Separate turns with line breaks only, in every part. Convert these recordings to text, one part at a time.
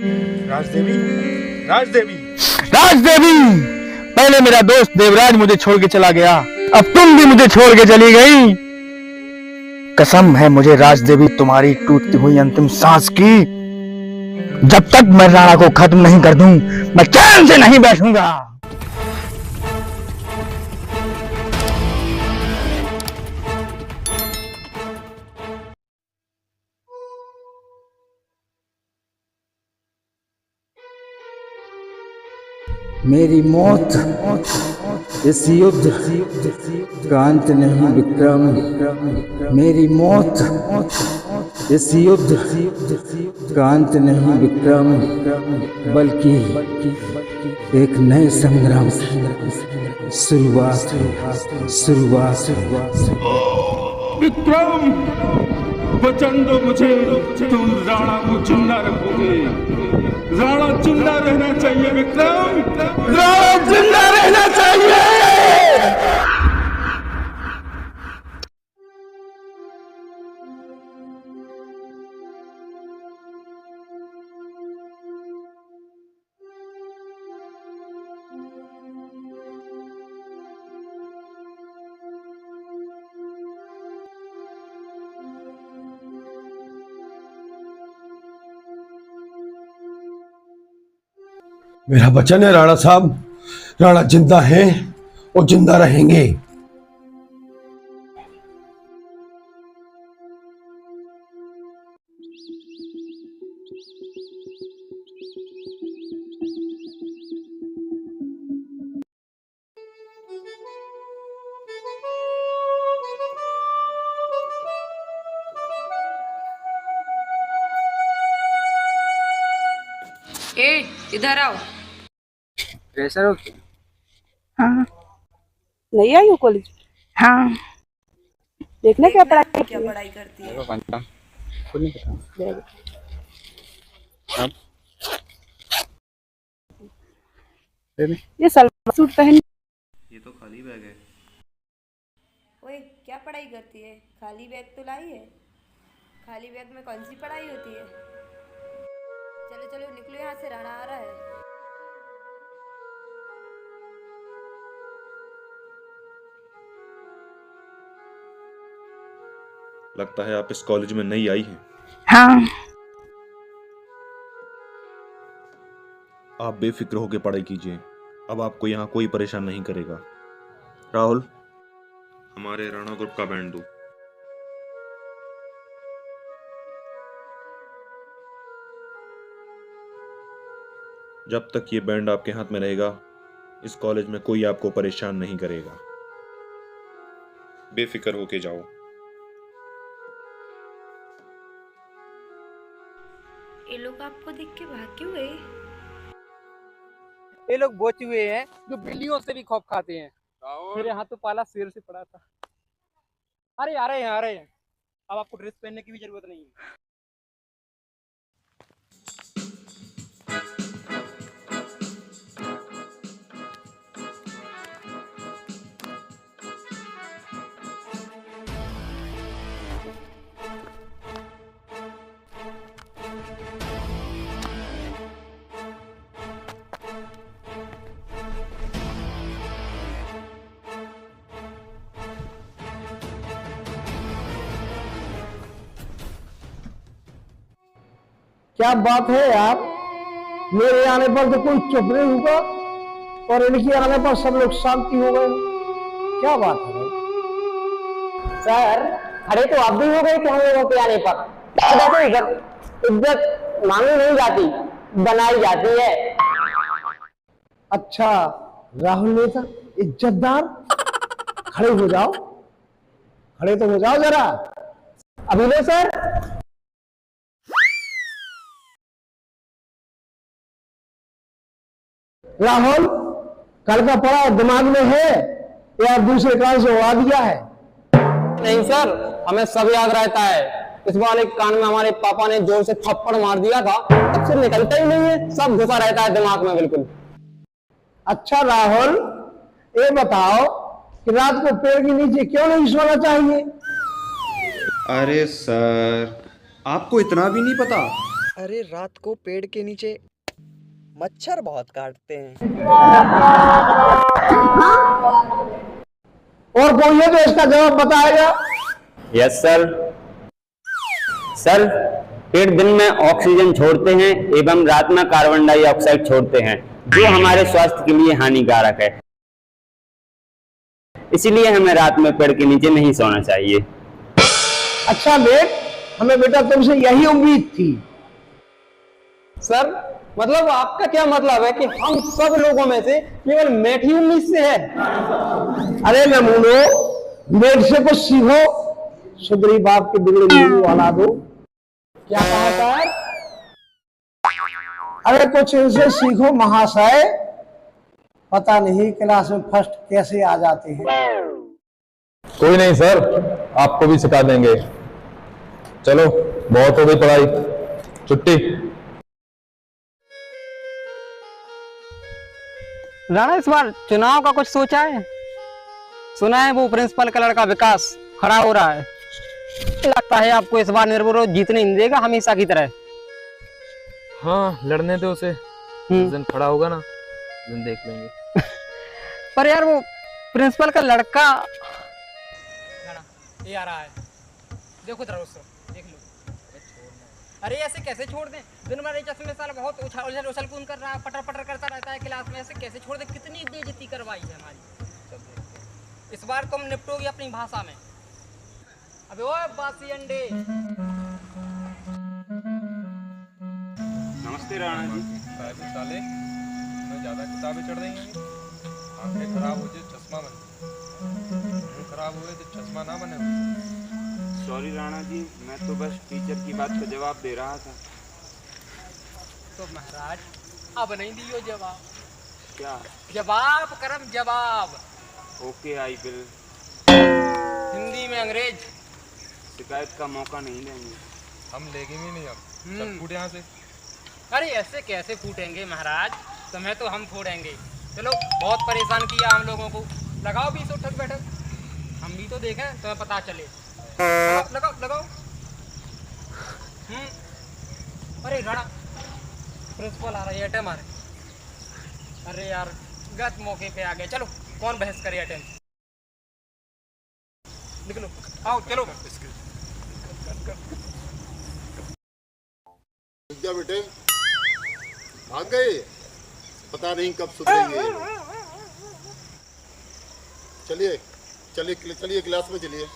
राजदेवी, राजदेवी,
राजदेवी, पहले मेरा दोस्त देवराज मुझे छोड़ के चला गया, अब तुम भी मुझे छोड़ के चली गई। कसम है मुझे राजदेवी तुम्हारी टूटती हुई अंतिम सांस की। जब तक मैं राणा को खत्म नहीं कर दूं, मैं चैन से नहीं बैठूंगा।
मेरी मौत इस युद्ध का अंत नहीं विक्रम। मेरी मौत इस युद्ध का अंत नहीं विक्रम, बल्कि एक नए संग्राम शुरुआत।
विक्रम, वचन दो मुझे, तुम राणा को जिंदा रखोगे। राणा जिंदा रहना चाहिए विक्रम, राणा जिंदा रहना चाहिए।
मेरा वचन है राणा साहब, राणा जिंदा है और जिंदा रहेंगे।
ए, इधर आओ।
प्रेशर हो?
हाँ, नहीं आई हो कॉलेज? हाँ, देखना क्या पढ़ाई
करती है।
ये सलवार सूट पहन।
ये तो खाली बैग है।
ओए, क्या पढ़ाई करती है? खाली बैग तो लाई है। खाली बैग में कौन सी पढ़ाई होती है? चलो चलो निकलो यहाँ से, राणा आ रहा है।
लगता है आप इस कॉलेज में नई आई हैं।
हाँ,
आप बेफिक्र होकर पढ़ाई कीजिए, अब आपको यहाँ कोई परेशान नहीं करेगा। राहुल, हमारे राणा ग्रुप का बैंड दो। जब तक ये बैंड आपके हाथ में रहेगा, इस कॉलेज में कोई आपको परेशान नहीं करेगा। बेफिक्र होके जाओ।
ये लोग आपको देख के भाग क्यों गए?
ये लोग वो चूहे हैं जो बिल्लियों से भी खौफ खाते हैं। मेरे हाथ तो पाला शेर से पड़ा था। अरे आ रहे हैं। अब आपको ड्रेस पहनने की भी जरूरत नहीं है।
क्या बात है यार, मेरे आने पर तो कोई चुप नहीं हुआ और इनके आने पर सब लोग शांति हो गए। क्या बात है भाई?
सर, खड़े तो आप भी हो गए कि हम लोगों के आने पर। इज्जत मांगी नहीं जाती, बनाई जाती है।
अच्छा राहुल नेता इज्जतदार, खड़े हो जाओ, खड़े तो हो जाओ जरा।
अभिनय सर,
राहुल, कल का पढ़ा दिमाग में है या दूसरे कान से उड़ा दिया है?
नहीं सर, हमें सब याद रहता है। इस बार एक कान में हमारे पापा ने जोर से थप्पड़ मार दिया था, तब से निकलता ही नहीं है, सब घुसा रहता है दिमाग में बिल्कुल।
अच्छा राहुल, ये बताओ कि रात को पेड़ के नीचे क्यों नहीं सोना चाहिए?
अरे सर, आपको इतना भी नहीं पता?
अरे रात को पेड़ के नीचे मच्छर बहुत काटते हैं।
और कोई है तो इसका जवाब बताएगा? Yes sir. सर, पेड़ दिन में ऑक्सीजन छोड़ते हैं एवं रात में कार्बन डाइऑक्साइड छोड़ते हैं, जो हमारे स्वास्थ्य के लिए हानिकारक है। इसीलिए हमें रात में पेड़ के नीचे नहीं सोना चाहिए।
अच्छा बेट, हमें बेटा तुमसे यही उम्मीद थी।
सर, मतलब आपका क्या मतलब है कि हम सब लोगों में से केवल मेठ ही 19 से है?
अरे नमूनो, मेरे से कुछ सीखो, सुधरी बाप के बिगड़े नींबू वाला दो।
क्या कहा सर?
अरे कुछ इनसे सीखो महाशय, पता नहीं क्लास में फर्स्ट कैसे आ जाते हैं।
कोई नहीं सर, आपको भी सिखा देंगे। चलो, बहुत हो गई पढ़ाई, छुट्टी।
राणा, इस बार चुनाव का कुछ सोचा है? सुना है वो प्रिंसिपल का लड़का विकास खड़ा हो रहा है। लगता है आपको इस बार निर्विरोध जीतने नहीं देगा, हमेशा की तरह।
हाँ, लड़ने दो उसे। जिस दिन खड़ा होगा ना, उस दिन देख लेंगे।
पर यार वो प्रिंसिपल का लड़का ये आ रहा है, देखो जरा उसको, देख लो। अरे ऐसे कैसे छोड़ दें? दिन भर चश्मे साल बहुत उछल उछल कूद कर रहा है, पटर पटर करता रहता है क्लास में, ऐसे कैसे छोड़ दें? कितनी बेइज्जती करवाई है हमारी। इस बार तुम निपटोगी अपनी भाषा में। अबे ओए बासी अंडे।
नमस्ते राणा जी।
साले, मैं ज्यादा किताबें चढ़ देंगे, आंखें खराब हो जाए चश्मा बन, मुंह खराब हुए तो चश्मा ना बने।
सॉरी राणा जी, मैं तो बस टीचर की बात का जवाब दे रहा था।
तो महाराज अब नहीं दियो जवाब।
क्या
जवाब करम जवाब?
Okay, I will.
हिंदी में अंग्रेज।
शिकायत का मौका नहीं देंगे।
हम लेंगे भी नहीं, अब चल फूट यहाँ से।
अरे ऐसे कैसे फूटेंगे महाराज, तुम्हें तो हम फोड़ेंगे। चलो, बहुत परेशान किया हम लोगों को। लगाओ 20 उठक बैठक, हम भी तो देखें, तुम्हें पता चले। लगाओ लगाओ। अरे राणा, प्रिंसिपल आ रही है, अटेंड मारे। अरे यार, गलत मौके पे आ गए। चलो, कौन बहस करे अटेंड? निकलो, आओ चलो।
क्या बेटे, भाग गए? पता नहीं कब सुधरेंगे। चलिए चलिए चलिए, क्लास में चलिए।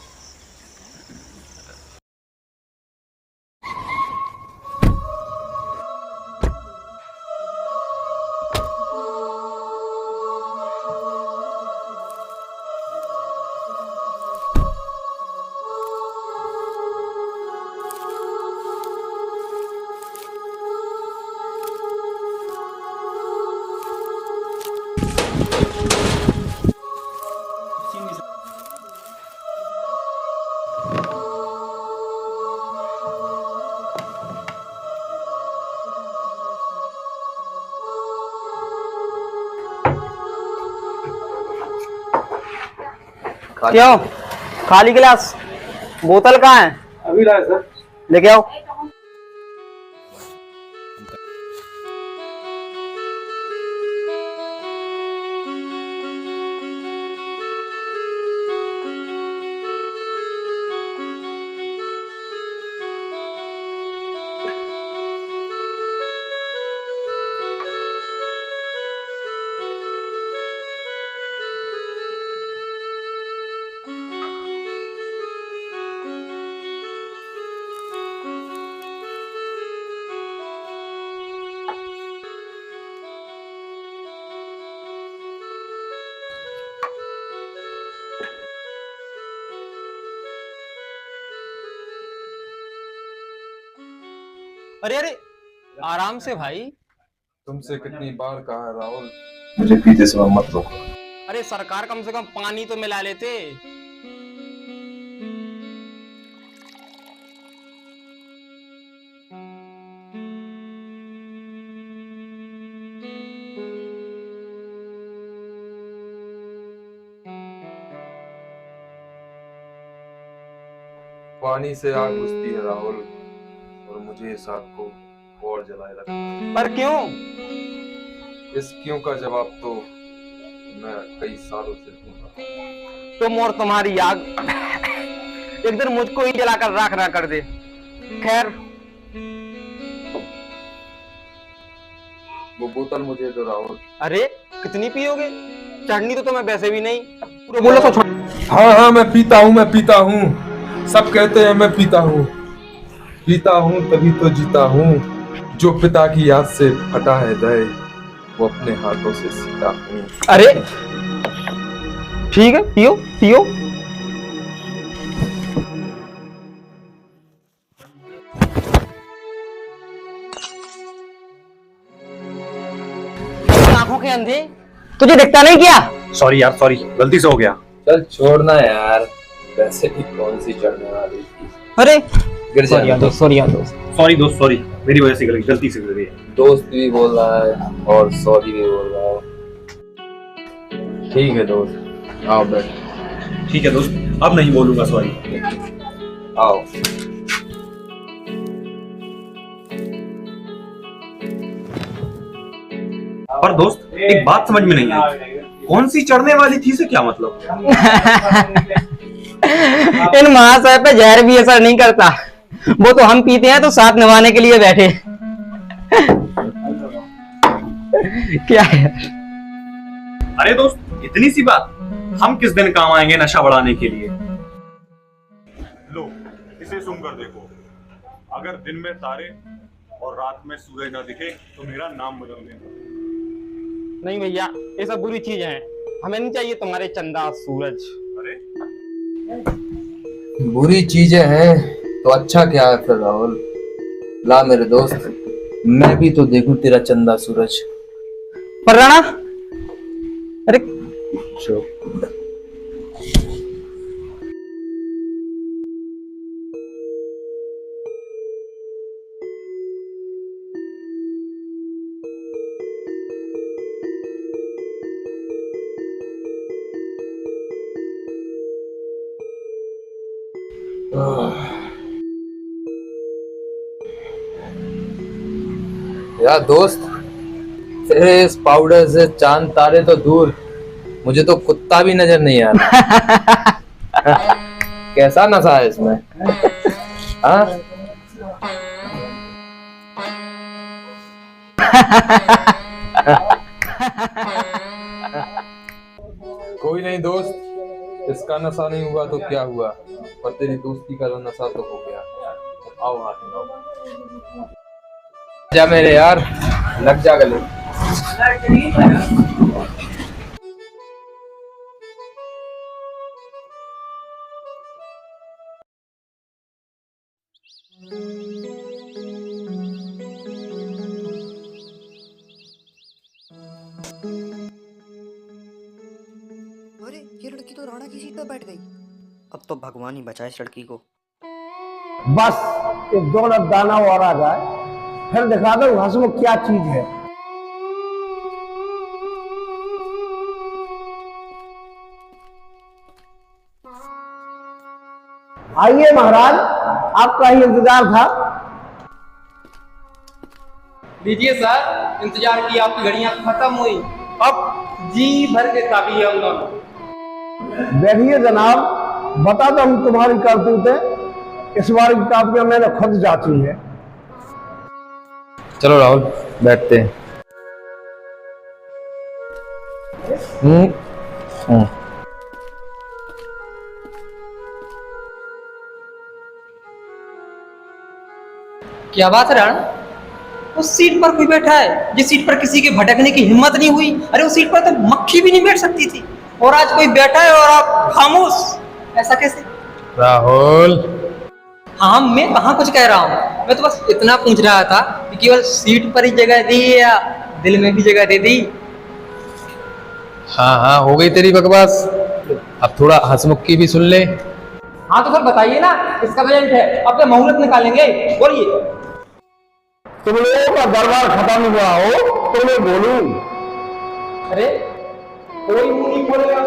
क्यों? खाली गिलास, बोतल कहाँ है?
अभी लाए सर।
लेके आओ। अरे अरे, आराम से भाई।
तुमसे कितनी बार कहा राहुल, मुझे पीते समय मत रोको।
अरे सरकार कम से कम पानी तो मिला लेते।
पानी से आग बुझती है राहुल, और मुझे इस आग को और जलाए रखना।
पर क्यों?
इस क्यों का जवाब तो मैं कई सालों से दूंगा।
तुम और तुम्हारी आग एक दिन मुझको ही जलाकर राख ना कर दे। खैर,
वो बोतल मुझे दो राहुल।
अरे कितनी पियोगे? चढ़नी तो तुम्हें वैसे भी नहीं। पूरा बोलो तो छोड़।
हाँ मैं पीता हूँ। सब कहते हैं मैं पीता हूँ तभी तो जीता हूँ। जो पिता की याद से फटा है दय, वो अपने हाथों से सीता हूँ।
अरे ठीक है, पियो पियो। आंखों के अंधे, तुझे दिखता नहीं क्या?
सॉरी यार, सॉरी, गलती से हो गया।
चल छोड़ना यार, वैसे भी कौन सी चढ़ने वाली थी।
अरे
गिर जाएगा।
सॉरी दोस्त,
सॉरी, मेरी वजह से गलती से गिर गई।
दोस्त भी बोल रहा है और सॉरी भी बोल रहा है। ठीक है दोस्त, आओ बैठ।
ठीक है दोस्त, अब नहीं बोलूंगा सॉरी।
आओ।
पर दोस्त एक बात समझ में नहीं आई, कौन सी चढ़ने वाली थी से क्या मतलब?
इन महाशय पे जहर भी असर नहीं करता, वो तो हम पीते हैं तो साथ निभाने के लिए बैठे। क्या है?
अरे दोस्त इतनी सी बात, हम किस दिन काम आएंगे नशा बढ़ाने के लिए?
लो इसे सुनकर देखो, अगर दिन में तारे और रात में सूरज न दिखे तो मेरा नाम बदल देना।
नहीं भैया, ये सब बुरी चीज है, हमें नहीं चाहिए तुम्हारे चंदा सूरज।
अरे
बुरी चीजें हैं तो अच्छा क्या है फिर राहुल? ला मेरे दोस्त, मैं भी तो देखूं तेरा चंदा सूरज।
पर राणा, अरे
चुप। यार दोस्त, तेरे इस पाउडर से चांद तारे तो दूर, मुझे तो कुत्ता भी नजर नहीं आ रहा। कैसा नशा है इसमें? हाँ? कोई नहीं दोस्त, इसका नशा नहीं हुआ तो क्या हुआ, पर तेरी दोस्ती का नशा तो हो गया। आओ हाथ मिलाओ। जा मेरे यार, लग जा गले।
अरे ये लड़की तो राणा की सीट पर बैठ गई। अब तो भगवान ही बचाए इस लड़की को।
बस एक दो लग दाना और आ जाए, फिर दिखा दो हंसमुख क्या चीज है। आइए महाराज, आपका ही इंतजार था।
लीजिए सर, इंतजार की आपकी घड़ियां खत्म हुई, अब जी भर के काफी है हम दोनों।
बैठिए जनाब, बता दो हम तुम्हारी करतूतें। इस बार की कापियां मैंने खुद जांची है।
चलो राहुल, बैठते हैं।
क्या बात है राणा, उस सीट पर कोई बैठा है जिस सीट पर किसी के भटकने की हिम्मत नहीं हुई। अरे उस सीट पर तो मक्खी भी नहीं बैठ सकती थी, और आज कोई बैठा है और आप खामोश, ऐसा कैसे?
राहुल,
हाँ मैं कहाँ कुछ कह रहा हूँ, मैं तो बस इतना पूछ रहा था कि केवल सीट पर ही जगह दी या दिल में भी जगह दे दी?
हाँ हाँ हो गई तेरी बकवास, अब थोड़ा हंसमुख की भी सुन ले।
हाँ तो सर बताइए ना, इसका बजट है, अब तो मुहूर्त निकालेंगे, बोलिए।
तुम लोगों का दरबार खत्म हुआ हो तो मैं बोलूं?
अरे कोई मुंह नहीं खोलेगा,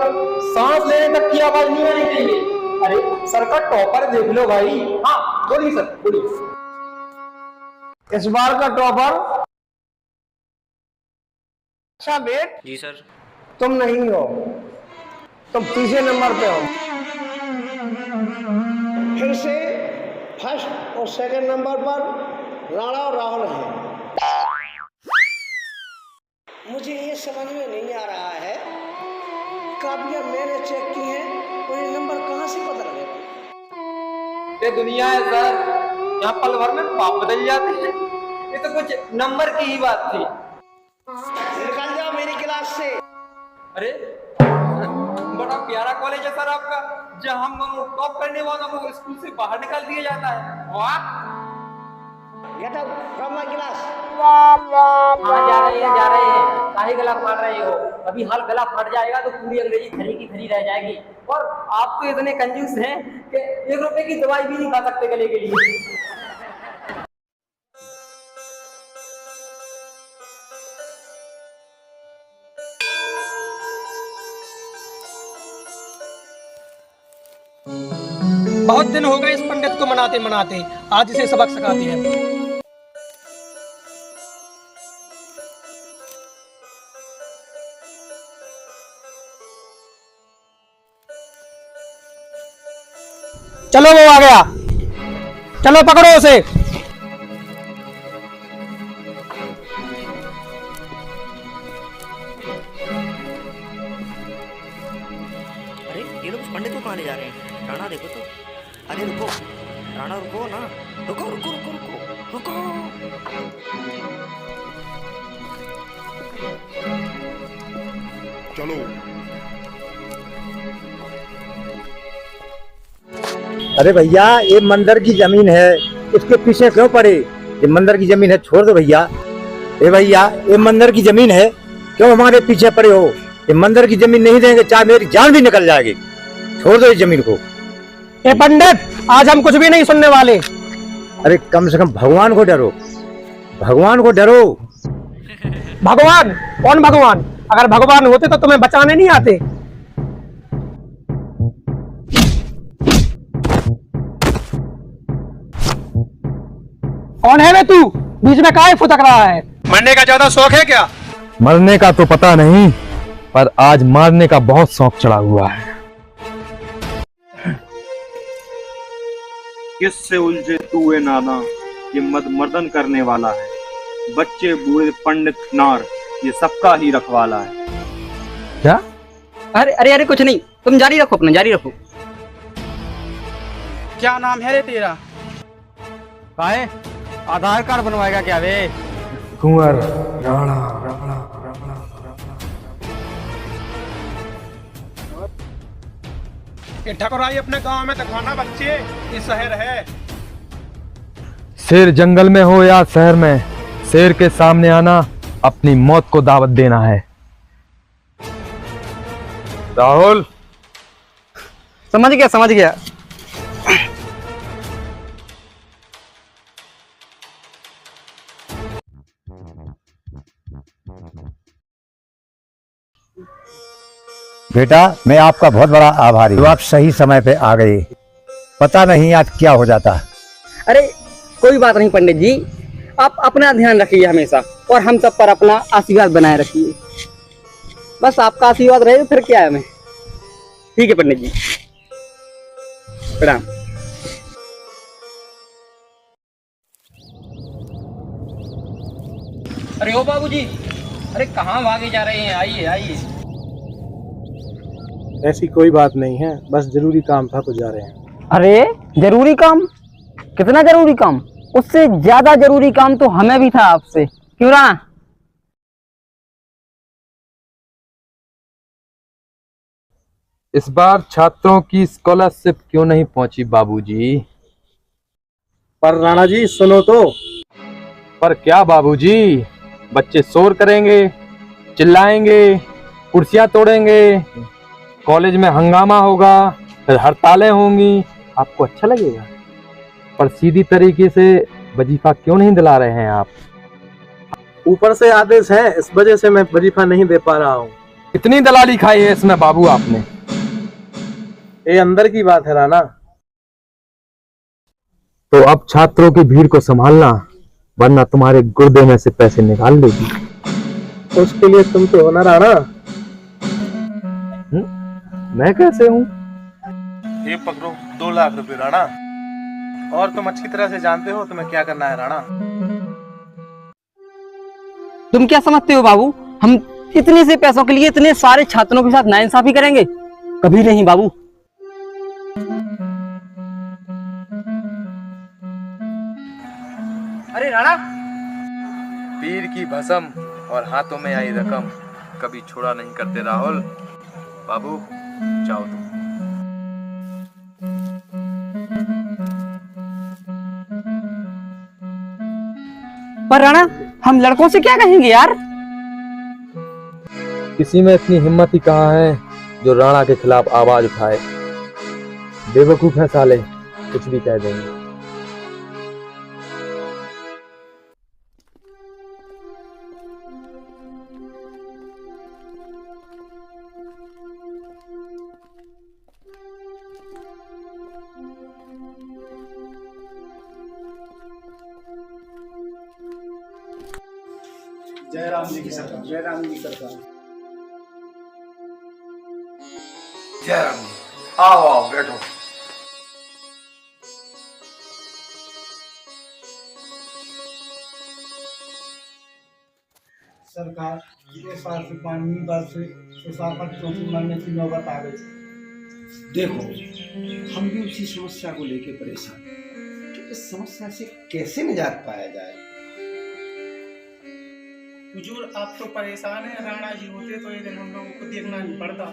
सांस लेने तक की आवाज नहीं आनी चाहिए। अरे सर का टॉपर देख लो भाई। हाँ बोलिए सर, बोलिए।
इस बार का टॉपर। अच्छा बेट,
जी सर।
तुम नहीं हो, तुम तीसरे नंबर पे हो। फिर से फर्स्ट और सेकंड नंबर पर राणा और राहुल हैं। मुझे ये समझ में नहीं आ रहा है, कापियां मैंने चेक की हैं और ये नंबर कहाँ से पता लगेगा?
ये दुनिया है सर, यहाँ पल भर में पाप बदल जाते हैं। ये तो कुछ नंबर की ही बात थी।
निकल जाओ मेरी क्लास से।
अरे बड़ा प्यारा कॉलेज है सर आपका, जहाँ हम टॉप करने वालों को स्कूल से बाहर निकाल दिया जाता है। वाह!
Get out from my class.
हाँ, जा रहे हैं काहे गला फाड़ रहे हो? अभी हाल गला फट जाएगा तो पूरी अंग्रेजी खरी की खरी रह जाएगी। और आप तो इतने कंजूस हैं कि 1 रुपए की दवाई भी नहीं खा सकते गले के लिए।
बहुत दिन हो गए इस पंडित को मनाते मनाते, आज इसे सबक सिखाते हैं। चलो वो आ गया, चलो पकड़ो उसे।
अरे ये लोग उस पंडित को कहाँ ले जा रहे हैं? राणा देखो तो। अरे रुको राणा, रुको ना, रुको रुको रुको रुको रुको।
चलो।
अरे भैया, ये मंदिर की जमीन है, इसके पीछे क्यों पड़े? ये मंदिर की जमीन है, छोड़ दो भैया। ए भैया, ये मंदिर की जमीन है, क्यों हमारे पीछे पड़े हो? ये मंदिर की जमीन नहीं देंगे, चाहे मेरी जान भी निकल जाएगी। छोड़ दो इस जमीन को।
ए पंडित, आज हम कुछ भी नहीं सुनने वाले।
अरे कम से कम भगवान को डरो, भगवान को डरो।
भगवान? कौन भगवान? अगर भगवान होते तो तुम्हें बचाने नहीं आते। कौन है वे तू? बीच में काहे फुदक रहा है? मरने का ज्यादा शौक है क्या?
मरने का तो पता नहीं, पर आज मारने का बहुत शौक चढ़ा हुआ है।
किससे उलझे तू ए नाना, ये मद मर्दन करने वाला है। बच्चे बूढ़े पंडित नार, ये सबका ही रखवाला है।
क्या?
अरे अरे अरे कुछ नहीं, तुम जारी रखो, अपना जारी रखो।
क्या नाम है रे तेरा?
काहे आधार कार्ड बनवाएगा क्या वे?
कुंवर राणा।
ये ठकुराई अपने गांव में तो खाना बच्चे, ये शहर है।
शेर जंगल में हो या शहर में, शेर के सामने आना अपनी मौत को दावत देना है। राहुल,
समझ गया समझ गया।
बेटा, मैं आपका बहुत बड़ा आभारी हूँ। आप सही समय पे आ गए, पता नहीं आज क्या हो जाता।
अरे कोई बात नहीं पंडित जी, आप अपना ध्यान रखिए हमेशा, और हम सब पर अपना आशीर्वाद बनाए रखिए। बस आपका आशीर्वाद रहे फिर क्या है हमें। ठीक है पंडित जी, प्रणाम। अरे ओ बाबूजी, अरे कहाँ भागे जा रहे हैं? आइए आइए।
ऐसी कोई बात नहीं है, बस जरूरी काम था तो जा रहे हैं।
अरे जरूरी काम? कितना जरूरी काम? उससे ज्यादा जरूरी काम तो हमें भी था आपसे, क्यों ना?
इस बार छात्रों की स्कॉलरशिप क्यों नहीं पहुंची बाबूजी?
पर राणा जी सुनो तो।
पर क्या बाबूजी? बच्चे शोर करेंगे, चिल्लाएंगे, कुर्सियां तोड़ेंगे, कॉलेज में हंगामा होगा, फिर हड़तालें होंगी। आपको अच्छा लगेगा? पर सीधी तरीके से वजीफा क्यों नहीं दिला रहे हैं आप?
ऊपर से आदेश है, इस वजह से मैं वजीफा नहीं दे पा रहा हूँ।
कितनी दलाली खाई है इसमें बाबू आपने?
ये अंदर की बात है राणा।
तो अब छात्रों की भीड़ को संभालना वरना तुम्हारे गुर्दे में से पैसे निकाल लेगी।
उसके लिए तुम तो हो ना राणा।
मैं कैसे हूँ?
ये पकड़ो 2 लाख रुपए राणा, और तुम अच्छी तरह से जानते हो तुम्हें क्या करना है राणा।
तुम क्या समझते हो बाबू, हम इतने से पैसों के लिए इतने सारे छात्रों के साथ नाइंसाफी करेंगे? कभी नहीं बाबू।
अरे राणा, पीर की भस्म और हाथों में आई रकम कभी छोड़ा नहीं करते राहुल। बाबू जाओ तुम।
पर राणा, हम लड़कों से क्या कहेंगे यार?
किसी में इतनी हिम्मत ही कहाँ है जो राणा के खिलाफ आवाज उठाए। बेवकूफ है साले, कुछ भी कह देंगे।
जय राम जी की सरकार, जय राम जी की सरकार।
जय राम जी। आओ आओ बैठो।
सरकार, इतने साल से पानी दर से सुसापन चौथी मरने की नौबत आ गई। देखो, हम भी उसी समस्या को लेकर परेशान कि इस समस्या से कैसे निजात पाया जाए।
हुजूर, आप तो परेशान हैं, राणा जी होते तो ये दिन हम लोगों को देखना नहीं पड़ता।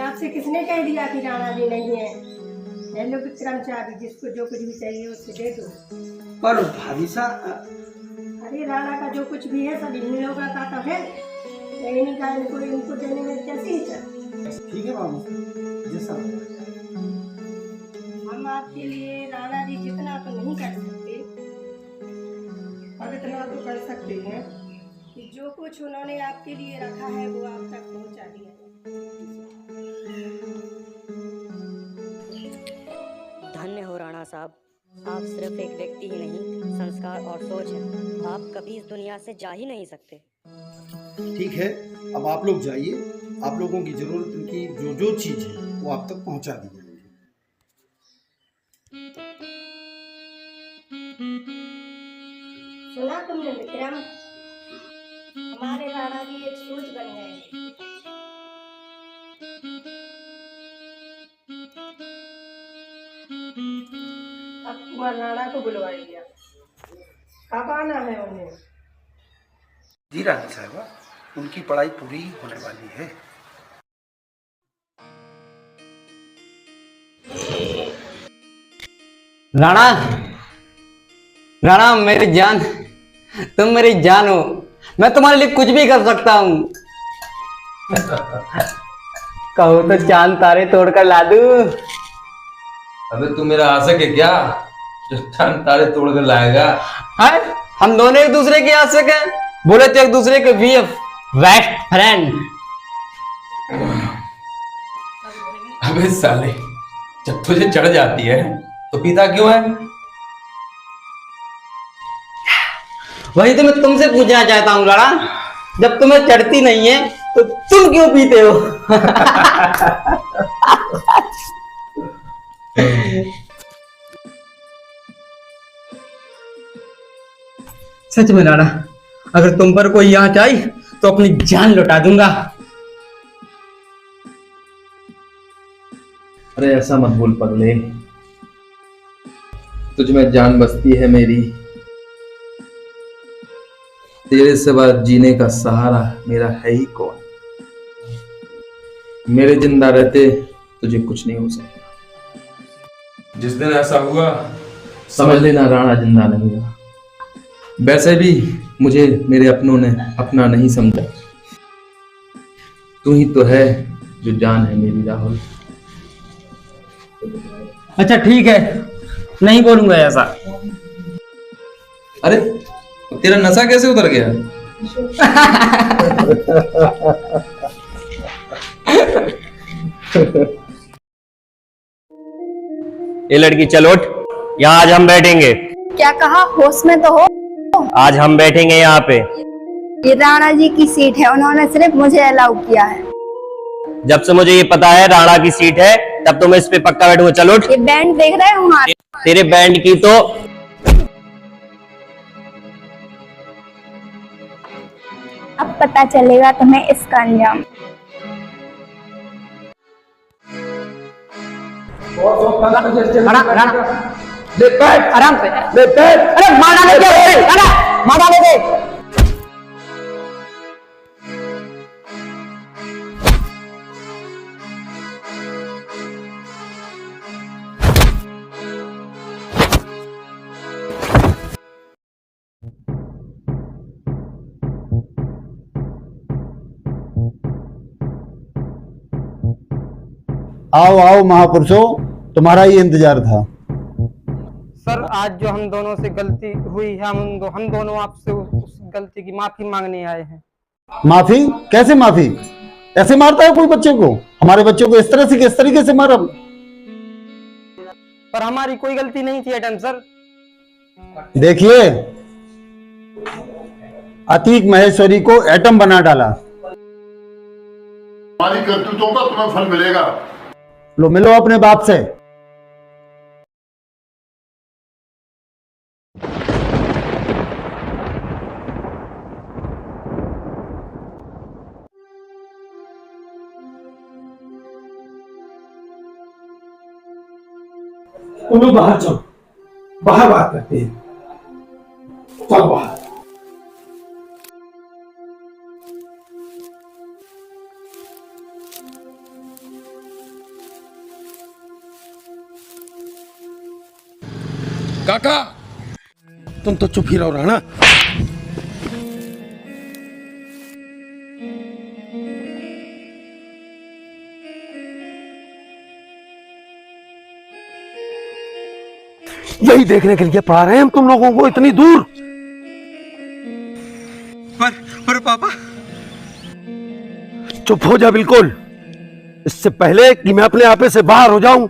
आपसे किसने कह दिया कि राणा जी नहीं है? ले लो कर्मचारी, जिसको जो कुछ भी चाहिए उससे दे दो।
पर भाभी साहब,
अरे राणा का जो कुछ भी है सब इन लोगों का तो है, लेकिन का इनको देने में कैसी हिचक?
ठीक है बाबू, जैसा
हम आपके लिए राणा जी जितना तो नहीं कर सकते,
अब इतना तो कर सकते हैं
कि जो कुछ उन्होंने आपके लिए रखा है वो आप तक पहुंचा दिया।
धन्य हो राणा साहब, आप सिर्फ एक व्यक्ति ही नहीं, संस्कार और सोच हैं। आप कभी इस दुनिया से जा ही नहीं सकते।
ठीक है, अब आप लोग जाइए। आप लोगों की जरूरत की जो जो चीज है वो आप तक पहुंचा दी जाएगी।
सुना तुमने विक्रम, हमारे राणा जी एक सोच बन गए हैं। अब कुमार राणा को बुलवाइए। कब आना है उन्हें?
जी रानी साहबा, उनकी पढ़ाई पूरी होने वाली है।
राणा, राणा मेरी जान, तुम मेरी जान हो, मैं तुम्हारे लिए कुछ भी कर सकता हूँ। कहो तो चांद तारे तोड़कर ला दूं।
अबे तू मेरा आशिक है क्या जो चांद तारे तोड़ कर लाएगा?
है, हम दोनों एक दूसरे के आशिक हैं, बोले तो एक दूसरे के बीएफ, बेस्ट फ्रेंड।
अबे साले, जब तुझे चढ़ जाती है तो पीता क्यों है?
वही तो मैं तुमसे पूछना चाहता हूँ राणा, जब तुम्हें चढ़ती नहीं है तो तुम क्यों पीते हो? सच में राणा, अगर तुम पर कोई यहाँ आए तो अपनी जान लौटा दूंगा।
अरे ऐसा मत बोल पगले, तुझ में जान बसती है मेरी। तेरे सिवा जीने का सहारा मेरा है ही कौन? मेरे जिंदा रहते तुझे कुछ नहीं हो सकता। जिस दिन ऐसा हुआ समझ लेना राणा जिंदा नहीं रहा। वैसे भी मुझे मेरे अपनों ने अपना नहीं समझा। तू ही तो है जो जान है मेरी राहुल।
अच्छा ठीक है, नहीं बोलूंगा ऐसा।
अरे तेरा नशा कैसे उतर गया?
ये लड़की चल उठ, यहाँ आज हम बैठेंगे।
क्या कहा? होश में तो हो।
आज हम बैठेंगे यहाँ पे।
ये राणा जी की सीट है, उन्होंने सिर्फ मुझे अलाउ किया है।
जब से मुझे ये पता है राणा की सीट है, तब तो मैं इस पे पक्का बैठूंगा। चल उठ।
ये बैंड देख रहे हो वहाँ?
तेरे बैंड की तो
अब पता चलेगा तुम्हें इसका अंजाम।
ले बैठ आराम से, ले बैठ। अरे मार डाले दे, मार डाले दे।
आओ आओ महापुरुषों, तुम्हारा ही इंतजार था।
सर आज जो हम दोनों से गलती हुई है, हम दोनों आपसे उस गलती की माफी मांगने आए हैं।
माफी? कैसे माफी? ऐसे मारता है कोई बच्चे को? हमारे बच्चों को इस तरह से किस तरीके से मारा?
पर हमारी कोई गलती नहीं थी एटम सर।
देखिए, अतीक महेश्वरी को एटम बना डाला।
हमारी करतूतों का तुम्हें फल मिलेगा।
लो मिलो अपने बाप से।
तुम लोग बाहर चलो, बाहर बात करते हैं। चल बाहर।
काका तुम तो चुप ही रहो राणा।
यही देखने के लिए पढ़ा रहे हैं हम तुम लोगों को इतनी दूर।
पर पापा।
चुप हो जा बिल्कुल, इससे पहले कि मैं अपने आपे से बाहर हो जाऊं।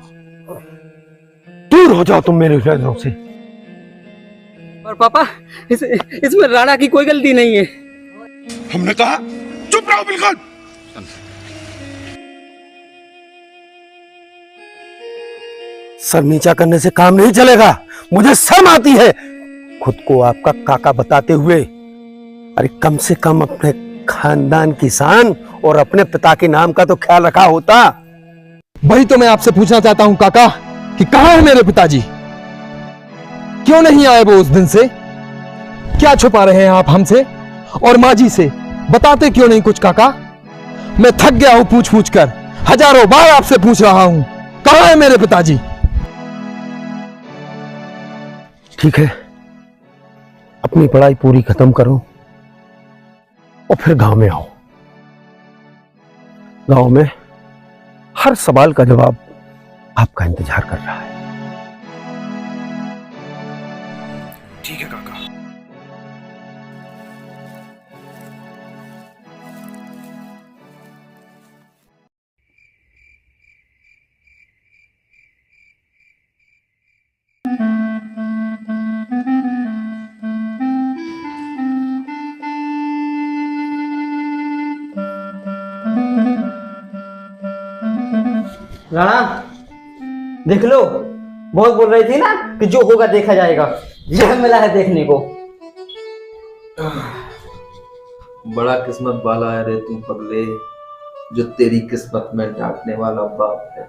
दूर हो जाओ तुम मेरे नजरों से।
पर पापा इसमें राणा की कोई गलती नहीं है।
हमने कहा चुप रहो बिल्कुल।
सर नीचा करने से काम नहीं चलेगा, मुझे शर्म आती है खुद को आपका काका बताते हुए। अरे कम से कम अपने खानदान की शान और अपने पिता के नाम का तो ख्याल रखा होता।
वही तो मैं आपसे पूछना चाहता हूं काका कि कहां है मेरे पिताजी? क्यों नहीं आए वो उस दिन से? क्या छुपा रहे हैं आप हमसे और माँ जी से? बताते क्यों नहीं कुछ काका? मैं थक गया हूं पूछ पूछ कर, हजारों बार आपसे पूछ रहा हूं, कहां है मेरे पिताजी?
ठीक है, अपनी पढ़ाई पूरी खत्म करो और फिर गांव में आओ। गांव में हर सवाल का जवाब आपका इंतजार कर रहा है।
ठीक है काका।
राणा देख लो, बहुत बोल रही थी ना कि जो होगा देखा जाएगा। यह मिला है देखने को।
बड़ा किस्मत वाला है रे तू पगले, जो तेरी किस्मत में डांटने वाला बाप है।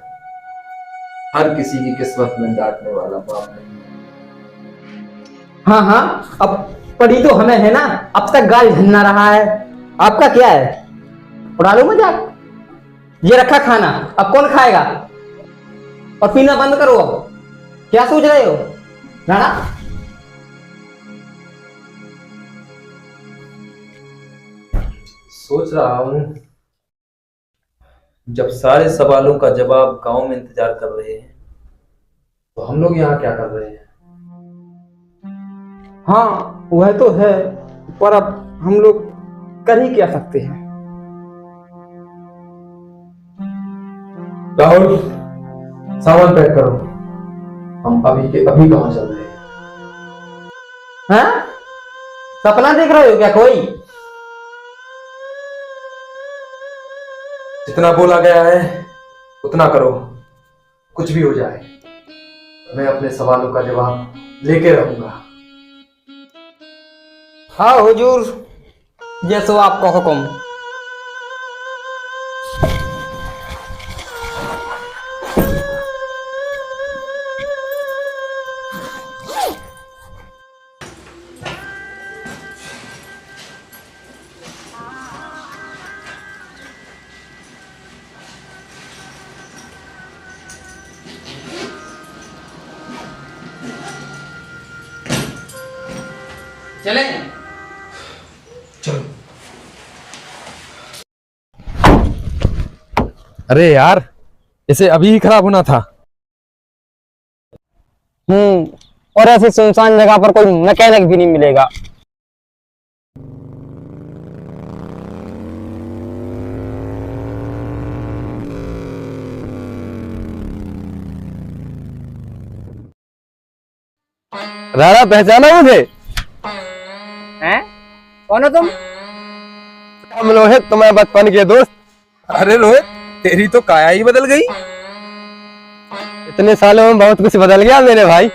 हर किसी की किस्मत में डांटने वाला बाप है।
हाँ हाँ, अब पड़ी तो हमें है ना, अब तक गाल झन्ना रहा है। आपका क्या है, उड़ा लो मजाक। ये रखा खाना, अब कौन खाएगा? और पीना बंद करो। अब क्या सोच रहे हो राणा?
सोच रहा हूं जब सारे सवालों का जवाब गांव में इंतजार कर रहे हैं तो हम लोग यहाँ क्या कर रहे हैं?
हाँ वह तो है, पर अब हम लोग कर ही क्या सकते हैं।
राहुल, सामान पैक करो, हम अभी के अभी गाँव चल रहे हैं।
हैं? सपना देख रहे हो क्या कोई?
जितना बोला गया है उतना करो, कुछ भी हो जाए मैं अपने सवालों का जवाब लेके रहूंगा।
हाँ हुजूर, जैसो आपका हुक्म। चले
चलो।
अरे यार, इसे अभी ही खराब होना था।
और ऐसी सुनसान जगह पर कोई मैकेनिक भी नहीं मिलेगा।
राणा, पहचाना मुझे?
हैं? कौन हो तुम?
हम रोहित, तुम्हारे बचपन के दोस्त। अरे रोहित, तेरी तो काया ही बदल गई।
इतने सालों में बहुत कुछ बदल गया मेरे भाई।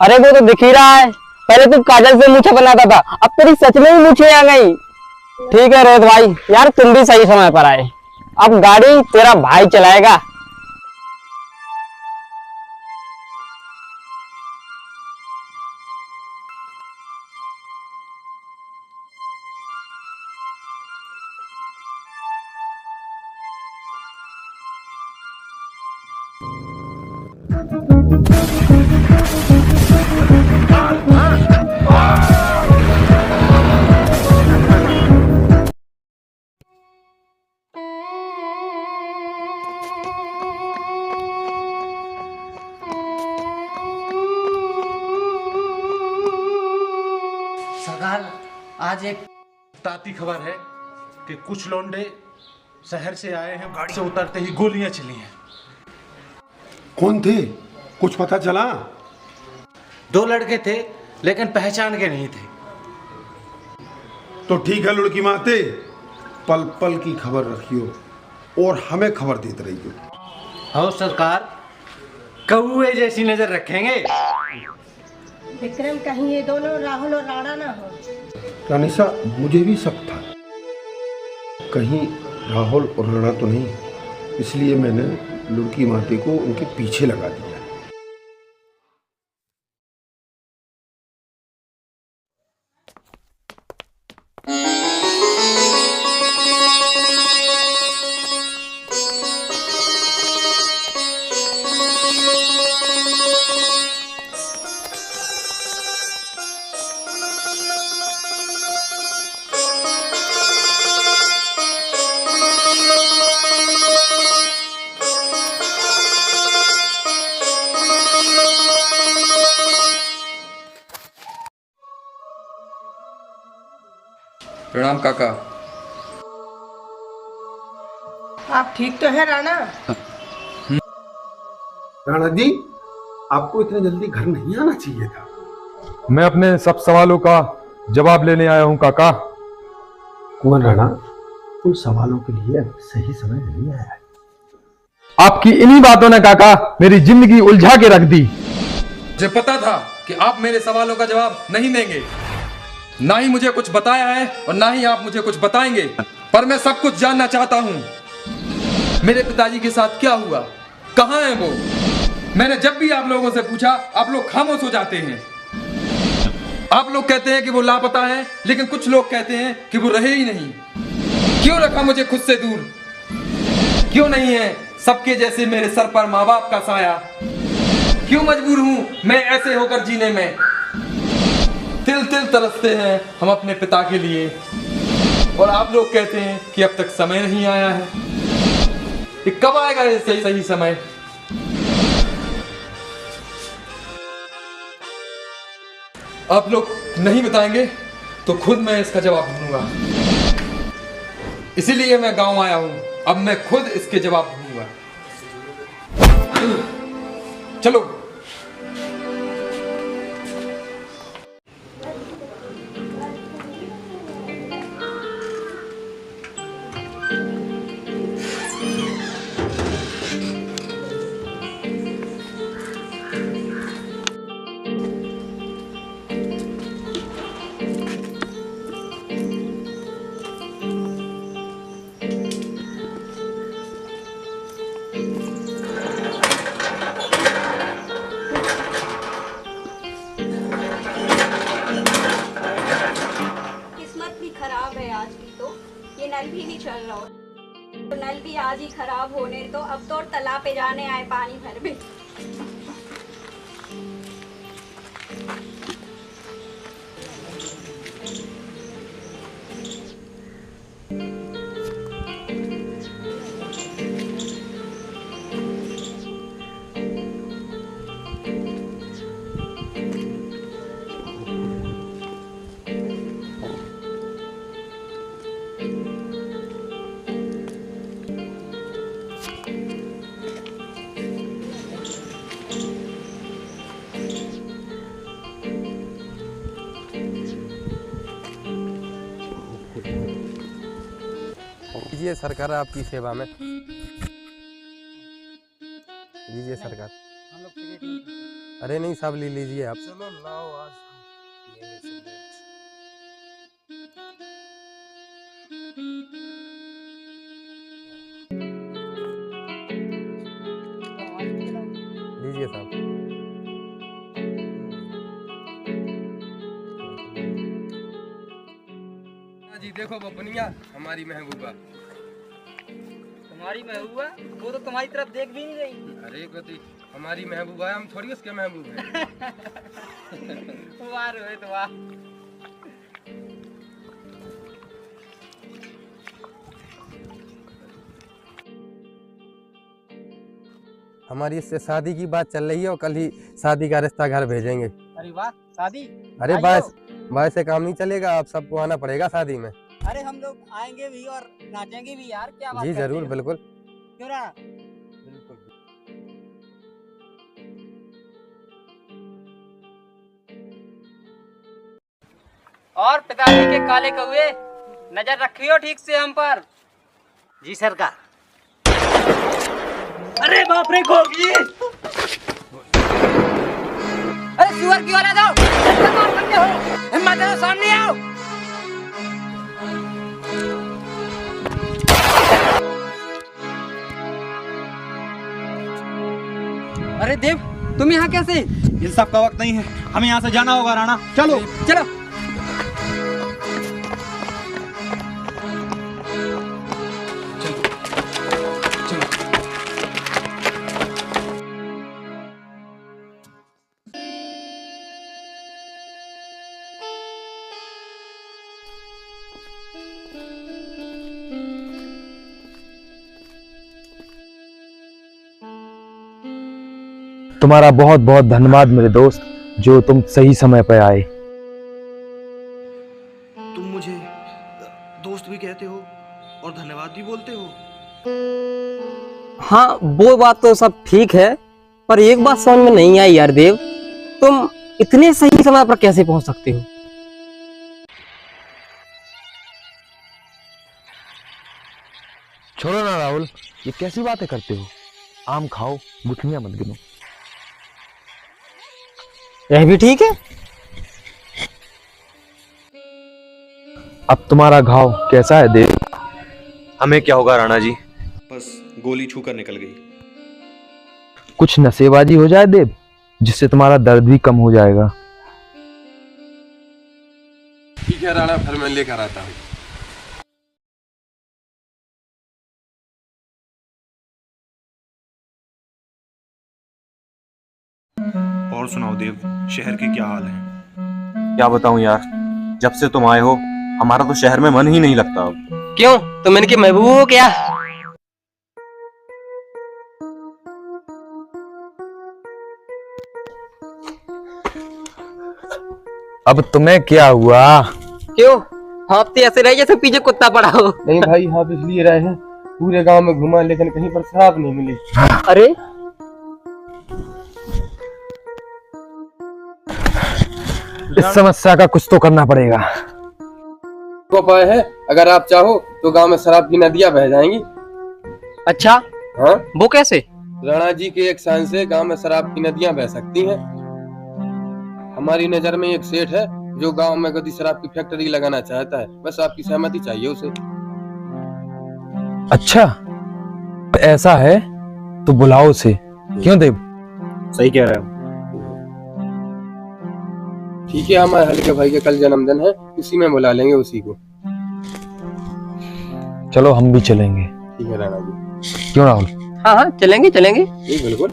अरे वो तो दिख ही रहा है, पहले तू काजल से मूछें बनाता था, अब तेरी सच में ही मूछें आ गई। ठीक है रोहित भाई, यार तुम भी सही समय पर आए। अब गाड़ी तेरा भाई चलाएगा।
सरदार, आज एक ताती खबर है कि कुछ लौंडे शहर से आए हैं, गाड़ी से उतरते ही गोलियां चली हैं।
कौन थे, कुछ पता चला?
2 लड़के थे, लेकिन पहचान के नहीं थे।
तो ठीक है लड़की माते, पल पल की खबर रखियो और हमें खबर देते रहियो।
हाँ सरकार, कौए जैसी नजर रखेंगे।
विक्रम, कहीं ये दोनों राहुल और राणा ना हो।
रानीसा, मुझे भी शक था कहीं राहुल और राणा तो नहीं, इसलिए मैंने लड़की माते को उनके पीछे लगा दिया।
प्रणाम काका।
आप ठीक तो है राणा?
राणा जी, आपको इतने जल्दी घर नहीं आना चाहिए था।
मैं अपने सब सवालों का जवाब लेने आया हूँ काका।
कुंवर राणा, उन सवालों के लिए अब सही समय नहीं आया है।
आपकी इन्हीं बातों ने काका मेरी जिंदगी उलझा के रख दी।
मुझे पता था कि आप मेरे सवालों का जवाब नहीं देंगे, ना ही मुझे कुछ बताया है और ना ही आप मुझे कुछ बताएंगे, पर मैं सब कुछ जानना चाहता हूँ। मेरे पिताजी के साथ क्या हुआ, कहाँ है वो? मैंने जब भी आप लोगों से पूछा, आप लोग खामोश हो जाते हैं। आप लोग कहते हैं कि वो लापता है, लेकिन कुछ लोग कहते हैं कि वो रहे ही नहीं। क्यों रखा मुझे खुद से दूर? क्यों नहीं है सबके जैसे मेरे सर पर माँ बाप का साया? क्यों मजबूर हूँ मैं ऐसे होकर जीने में? तिल तिल तरसते हैं हम अपने पिता के लिए। और आप लोग कहते हैं कि अब तक समय नहीं आया है। ये कब आएगा ये सही समय? आप लोग नहीं बताएंगे तो खुद मैं इसका जवाब ढूंढूंगा। इसीलिए मैं गांव आया हूं। अब मैं खुद इसके जवाब ढूंढूंगा। चलो।
किस्मत भी खराब है आज की, तो ये नल भी नहीं चल रहा, तो नल भी आज ही खराब होने, तो अब तो तालाब पे जाने आए पानी भर में।
लीजिए सरकार आपकी सेवा में। लीजिए सरकार। अरे नहीं सब ले लीजिए आप।
चलो लाओ आज
लीजिए साहब। जी देखो बपनिया, हमारी महबूबा।
तुम्हारी महबूबा? वो तो तुम्हारी तरफ देख भी नहीं रही।
अरे गति हमारी महबूबा है, हम थोड़ी उसके महबूब हैं।
वाह रोहित वाह।
हमारी इससे शादी की बात चल रही है और कल ही शादी का रिश्ता घर भेजेंगे।
अरे वाह, शादी?
अरे बाय से काम नहीं चलेगा, आप सबको आना पड़ेगा शादी में।
अरे हम लोग आएंगे भी और नाचेंगे भी यार, क्या बात
जी
करते
जरूर
हैं?
बिल्कुल।
क्यों ना?
बिल्कुल।
और पिताजी के काले कौवे, नजर रखियो ठीक से हम पर।
जी सरकार।
अरे बाप रे गोगी! अरे सुअर की औलाद हो, हिम्मत है तो सामने आओ। अरे देव, तुम यहाँ कैसे?
इन सब का वक्त नहीं है, हमें यहाँ से जाना होगा राणा। चलो
चलो।
तुम्हारा बहुत बहुत धन्यवाद मेरे दोस्त, जो तुम सही समय पर आए।
तुम मुझे दोस्त भी कहते हो और धन्यवाद भी बोलते हो।
हाँ वो बात तो सब ठीक है, पर एक बात समझ में नहीं आई यार देव, तुम इतने सही समय पर कैसे पहुंच सकते हो?
छोड़ो ना राहुल, ये कैसी बातें करते हो? आम खाओ, गुठलियां मत गिनो।
यह भी ठीक है।
अब तुम्हारा घाव कैसा है देव?
हमें क्या होगा राणा जी, बस गोली छूकर निकल गई।
कुछ नशेबाजी हो जाए देव, जिससे तुम्हारा दर्द भी कम हो जाएगा।
ठीक है राणा, फिर मैं लेकर आता हूँ।
और सुनाओ देव, शहर के क्या हाल हैं? क्या बताऊं यार, जब से तुम आए हो हमारा तो शहर में मन ही नहीं लगता अब।
क्यों, तुम इनके महबूब हो क्या?
अब तुम्हें क्या हुआ?
क्यों, आप तो ऐसे रहे जैसे पीछे कुत्ता पड़ा हो।
नहीं भाई, आप इसलिए रहे हैं, पूरे गांव में घुमा लेकिन कहीं पर शराब नहीं मिली।
अरे
इस समस्या का कुछ तो करना पड़ेगा।
उपाय है, अगर आप चाहो तो गांव में शराब की नदियां बह जाएंगी।
अच्छा,
हाँ,
वो कैसे?
राणा जी के एक शान से गांव में शराब की नदियां बह सकती हैं। हमारी नजर में एक सेठ है जो गांव में गदी शराब की फैक्ट्री लगाना चाहता है, बस आपकी सहमति चाहिए उसे।
अच्छा, ऐसा है तो बुलाओ उसे। क्यों देव?
सही कह रहे हो।
ठीक है, हमारे हल्के भाई का कल जन्मदिन है, उसी में बुला लेंगे उसी को।
चलो हम भी चलेंगे।
ठीक है राणा जी।
क्यों राहुल?
हाँ हाँ, चलेंगे चलेंगे।
जी बिल्कुल।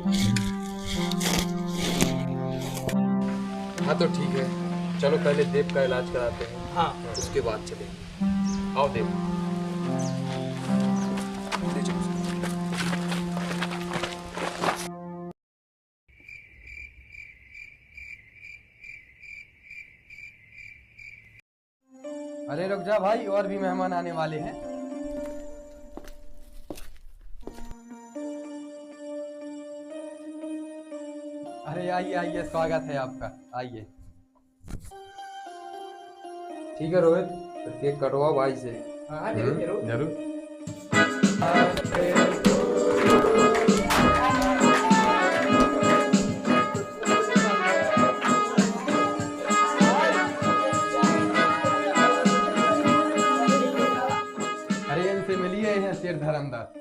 हाँ तो ठीक है, चलो पहले देव का इलाज कराते हैं। हाँ, उसके बाद चलेंगे। आओ देव। अरे रुक जा भाई, और भी मेहमान आने वाले हैं। अरे आइए आइए, स्वागत है आपका, आइए। ठीक है रोहित, तो केक कटवाओ भाई से। हाँ जरूर जरूर। अरे इनसे मिलिए, हैं शेर धर्मदास।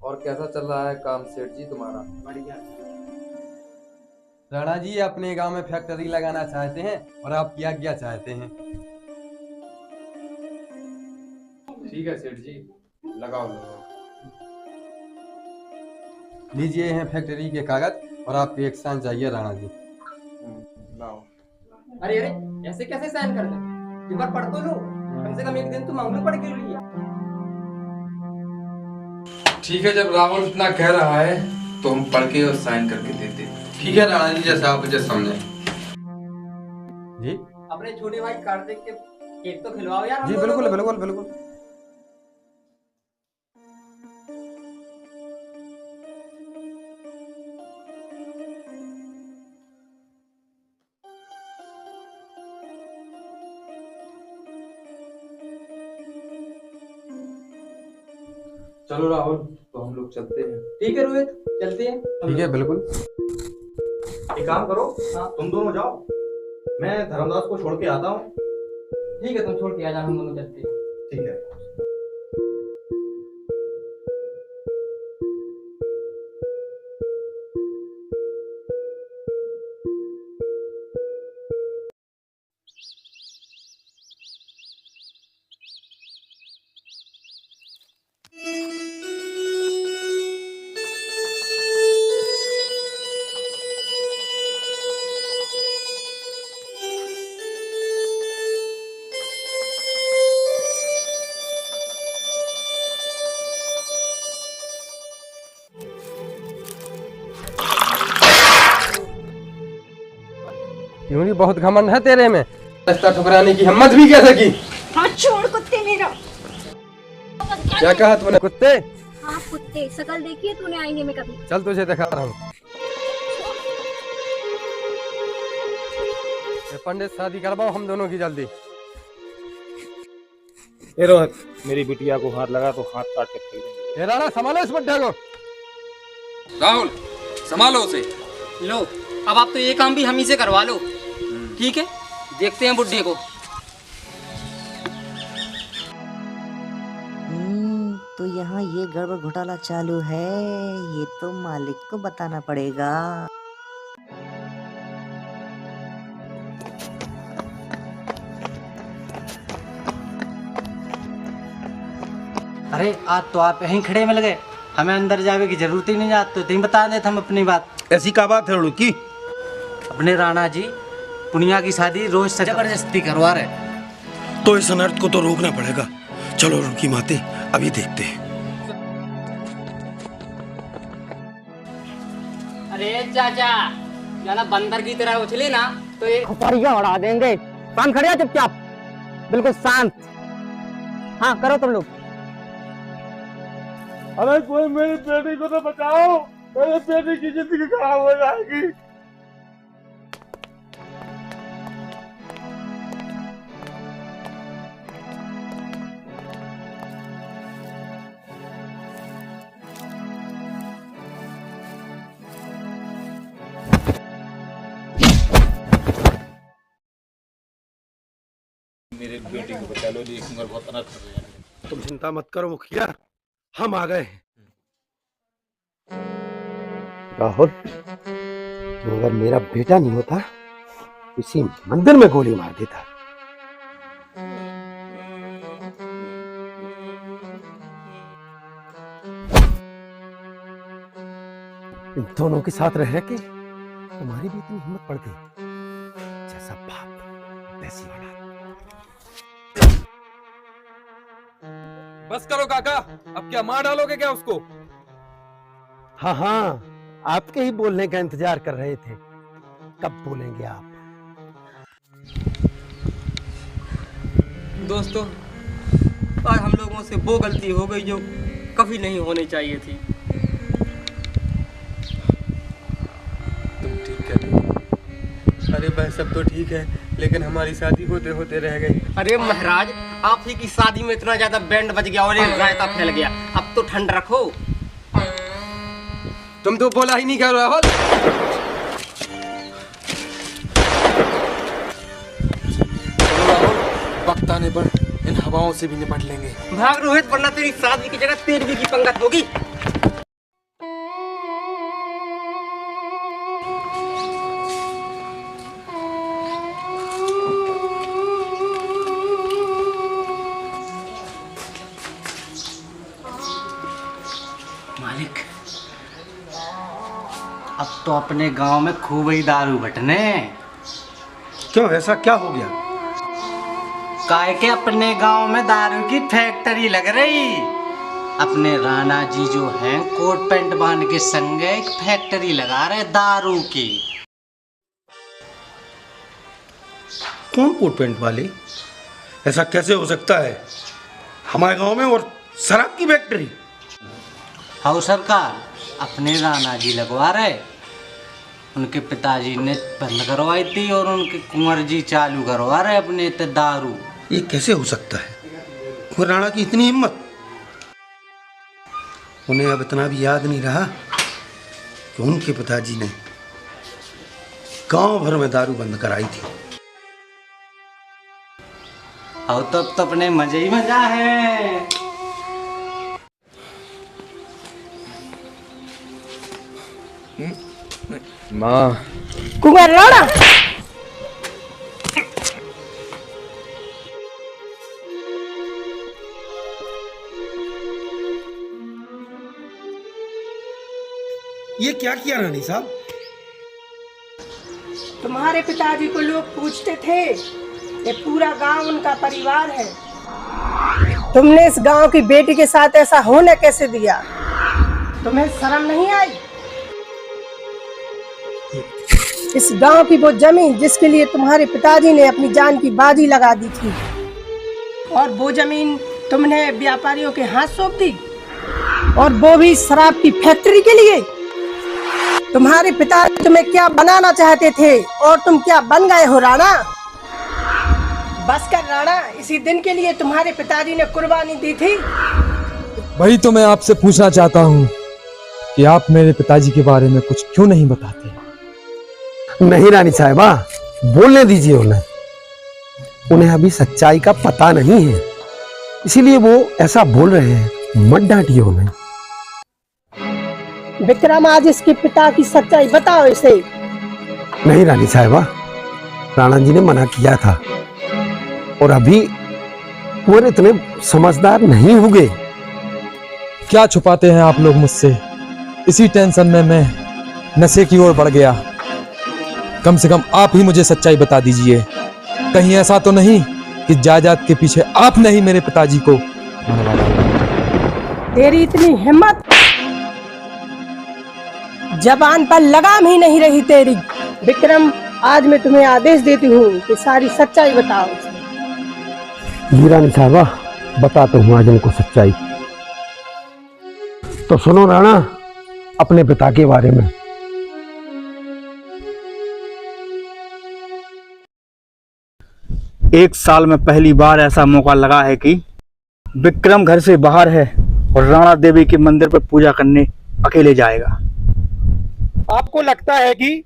और कैसा चल रहा है काम सेठ जी तुम्हारा? बढ़िया। राणा जी अपने गांव में फैक्ट्री लगाना चाहते हैं और आप क्या क्या चाहते हैं? ठीक है सेठ जी, लगाओ लगाओ। लीजिए हैं फैक्ट्री के कागज और आपको एक साइन चाहिए राणा जी। लाओ।
अरे अरे, ऐसे कैसे साइन कर दे? एक बार पढ़ तो लो, कम से कम एक दिन तो मांगलो पढ़ के लिया।
ठीक है, जब राहुल इतना कह रहा है तो हम पढ़ के और साइन करके देते। ठीक है राणा जी, जैसा आप मुझे समझे। जी
अपने छोटे भाई कार्तिक के केक तो खिलवाओ यार।
जी बिल्कुल बिल्कुल बिल्कुल। चलो राहुल, तो हम लोग चलते हैं।
ठीक है रोहित, चलते हैं।
ठीक है बिल्कुल।
एक काम करो, तुम दोनों जाओ, मैं धर्मदास को छोड़ के आता हूँ।
ठीक है, तुम छोड़ के आ जाओ, हम दोनों चलते हैं।
ठीक है।
क्यों नहीं, बहुत घमंड है तेरे में, रास्ता ठुकराने की हिम्मत भी कैसे की?
हाँ छोड़ कुत्ते मेरा।
क्या कहा तूने? कुत्ते?
हाँ कुत्ते, शकल देखी है तूने आईने में कभी?
चल तुझे दिखा रहा हूँ। पंडित शादी करवाओ हम दोनों की जल्दी।
ए रोहित, मेरी बिटिया को हाथ लगा तो हाथ काट के फेंक देंगे।
राणा संभालो इस बुड्ढे को।
राहुल संभालो उसे। लो, अब आप तो ये काम भी हम ही से करवा लो। ठीक है, देखते हैं बुड्ढे को।
तो यहाँ ये गड़बड़ घोटाला चालू है, ये तो मालिक को बताना पड़ेगा।
अरे आज तो आप यहीं खड़े मिल गए, हमें अंदर जाने की जरूरत ही नहीं, तो तुम बता देते हम अपनी बात।
ऐसी क्या बात है लड़की?
अपने राणा जी पुनिया की शादी रोज से जबरदस्ती करवा रहे।
तो इस अनर्थ को तो रोकना पड़ेगा। चलो रुकी माते, अभी देखते हैं।
अरे चाचा, ज्यादा बंदर की तरह उछली ना तो ये
खुपारियां उड़ा देंगे। शांत खड़े हो चुपचाप, बिल्कुल शांत। हाँ करो तुम लोग।
अरे कोई मेरी बेटी को तो बचाओ, मेरी बेटी की जिंदगी खराब हो जाएगी।
मेरे बेटी को बचा लो, एक उम्र बहुत अनर्थ हो जाएगा। तुम चिंता मत करो मुखिया, हम आ गए। राहुल, अगर मेरा बेटा नहीं होता इसी मंदिर में गोली मार देता। इन दोनों के साथ रह के तुम्हारी भी इतनी हिम्मत पड़ गई। जैसा बाप वैसी औलाद।
बस करो काका, अब क्या मार डालोगे क्या उसको?
हाँ हाँ, आपके ही बोलने का इंतजार कर रहे थे। कब बोलेंगे आप?
दोस्तों, आज हम लोगों से वो गलती हो गई जो कभी नहीं होनी चाहिए थी।
तुम ठीक कहते हो। अरे भाई सब तो ठीक है, लेकिन हमारी शादी होते होते रह गई।
अरे महाराज, आप ही की शादी में इतना ज्यादा बैंड बज गया और ये रायता फैल गया। अब तो ठंड रखो।
तुम तो बोला ही नहीं कर राहुल। वक्त आने पर इन हवाओं से भी निपट लेंगे।
भाग रोहित, वरना तेरी शादी की जगह तेरवी की पंगत होगी।
मालिक, अब तो अपने गांव में खूब ही दारू बटने।
क्यों, ऐसा क्या हो गया?
काहे के अपने गांव में दारू की फैक्ट्री लग रही। अपने राणा जी जो हैं कोट पैंट बांध के संगे एक फैक्ट्री लगा रहे दारू की।
कौन कोट पैंट वाले? ऐसा कैसे हो सकता है हमारे गांव में, और शराब की फैक्ट्री?
हाँ सरकार, अपने राणा जी लगवा रहे। उनके पिताजी ने बंद करवाई थी और उनके कुंवर जी चालू करवा रहे अपने दारू।
ये कैसे हो सकता है? वो राणा की इतनी हिम्मत? उन्हें अब इतना भी याद नहीं रहा कि उनके पिताजी ने गांव भर में दारू बंद कराई थी।
और तब तो अपने मजे ही मजा है।
माँ,
कुंवर राणा,
ये क्या किया रानी साहब?
तुम्हारे पिताजी को लोग पूछते थे, ये पूरा गांव उनका परिवार है। तुमने इस गांव की बेटी के साथ ऐसा होने कैसे दिया? तुम्हें शर्म नहीं आई? इस गांव की वो जमीन जिसके लिए तुम्हारे पिताजी ने अपनी जान की बाजी लगा दी थी, और वो जमीन तुमने व्यापारियों के हाथ सौंप दी, और वो भी शराब की फैक्ट्री के लिए। तुम्हारे पिता तुम्हें क्या बनाना चाहते थे और तुम क्या बन गए हो राणा? बस कर राणा, इसी दिन के लिए तुम्हारे पिताजी ने कुर्बानी दी थी।
वही तो मैं आपसे पूछना चाहता हूँ कि आप मेरे पिताजी के बारे में कुछ क्यों नहीं बताते?
नहीं रानी साहिबा, बोलने दीजिए उन्हें। उन्हें अभी सच्चाई का पता नहीं है, इसीलिए वो ऐसा बोल रहे हैं। मत डांटिए उन्हें।
विक्रम, आज इसके पिता की सच्चाई बताओ इसे।
नहीं रानी साहिबा, राणा जी ने मना किया था, और अभी वो इतने समझदार नहीं होंगे।
क्या छुपाते हैं आप लोग मुझसे? इसी टेंशन में मैं नशे की ओर बढ़ गया। कम से कम आप ही मुझे सच्चाई बता दीजिए। कहीं ऐसा तो नहीं कि जायदाद के पीछे आपने ही मेरे पिताजी को मरवा डाला।
तेरी इतनी हिम्मत, जबान पर लगाम ही नहीं रही तेरी। विक्रम, आज मैं तुम्हें आदेश देती हूँ कि सारी सच्चाई बताओ।
जी रानी साहबा, बताता हूँ आज उनको सच्चाई। तो सुनो राणा, अपने पिता के बारे में।
एक साल में पहली बार ऐसा मौका लगा है कि विक्रम घर से बाहर है और राणा देवी के मंदिर पर पूजा करने अकेले जाएगा।
आपको लगता है कि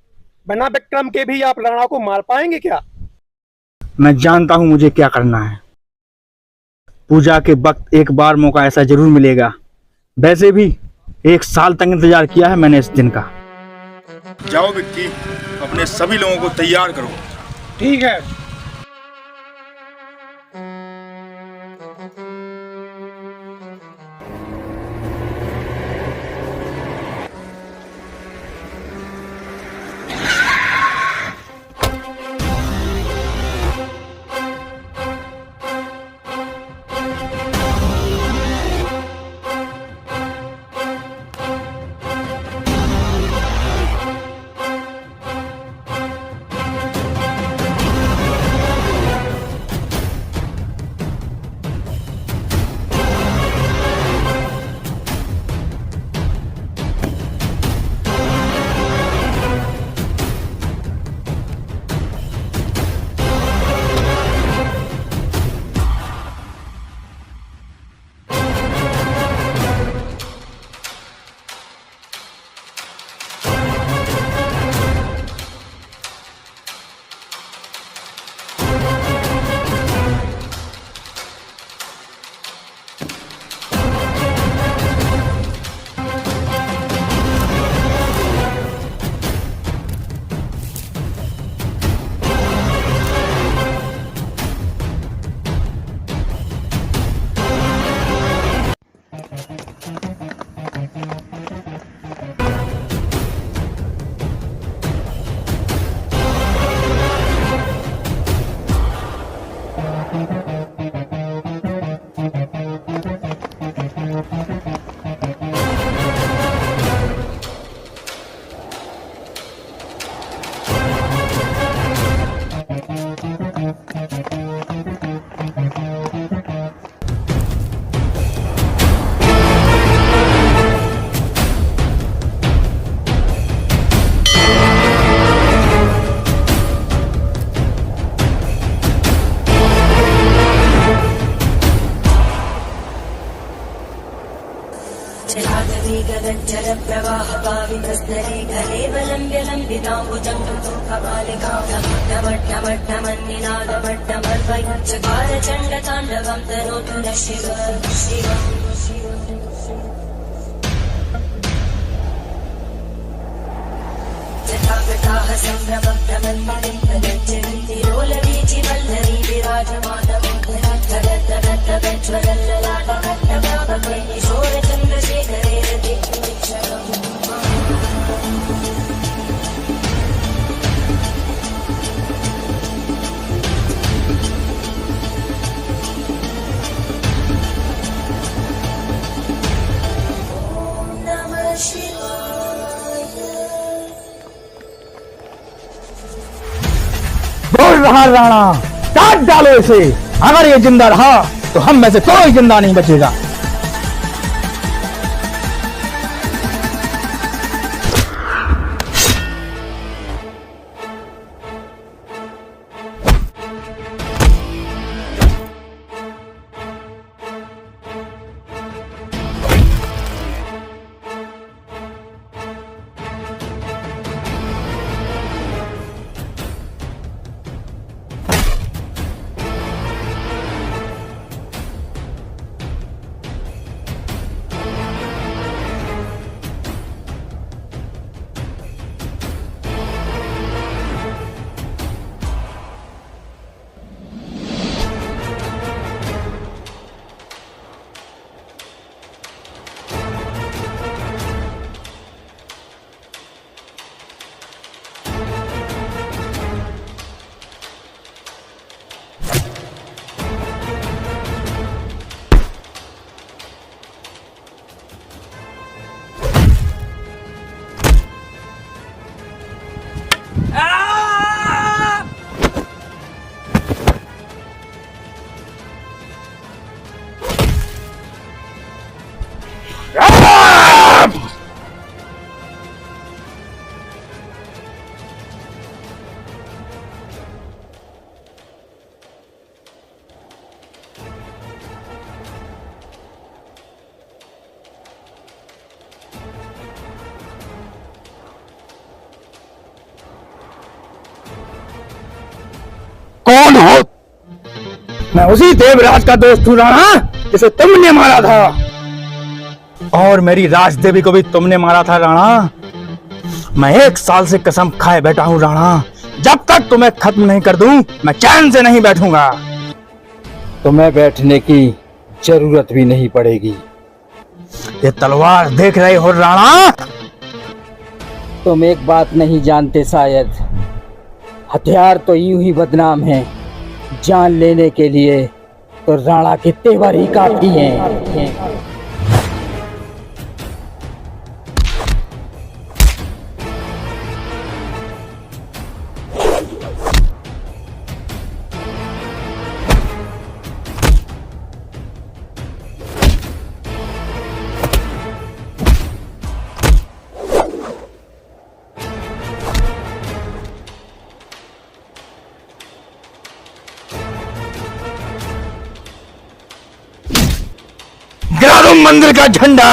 बिना विक्रम के भी आप राणा को मार पाएंगे क्या?
मैं जानता हूं मुझे क्या करना है। पूजा के वक्त एक बार मौका ऐसा जरूर मिलेगा। वैसे भी 1 साल तक इंतजार किया है मैंने इस दिन का।
जाओ विक्की, अपने सभी लोगों को तैयार करो।
ठीक है।
चकारचण्डताण्डवं तनोतु नः शिवः। जटाकटाः सम्भ्रमभ्रमन्मणिं प्रगच्छन्ति रोलवीचिवल्लरी विराजमानमं धरद्धरद्धरद्धरज्ज्वलल्ललाटकट्टभावके किशोरचन्द्रशेखरे रतिक्षणम्।
बोल रहा राणा, काट डालो इसे। अगर ये जिंदा रहा तो हम में से कोई जिंदा नहीं बचेगा। मैं उसी देवराज का दोस्त हूँ राणा, जिसे तुमने मारा था, और मेरी राज देवी को भी तुमने मारा था राणा। मैं 1 साल से कसम खाए बैठा हूँ राणा, जब तक तुम्हें खत्म नहीं कर दूं मैं चैन से नहीं बैठूंगा।
तुम्हें बैठने की जरूरत भी नहीं पड़ेगी।
ये तलवार देख रहे हो राणा?
तुम एक बात नहीं जानते शायद, हथियार तो यूं ही बदनाम है, जान लेने के लिए तो राणा के तेवर ही काफी हैं।
गिरा दो मंदिर का झंडा।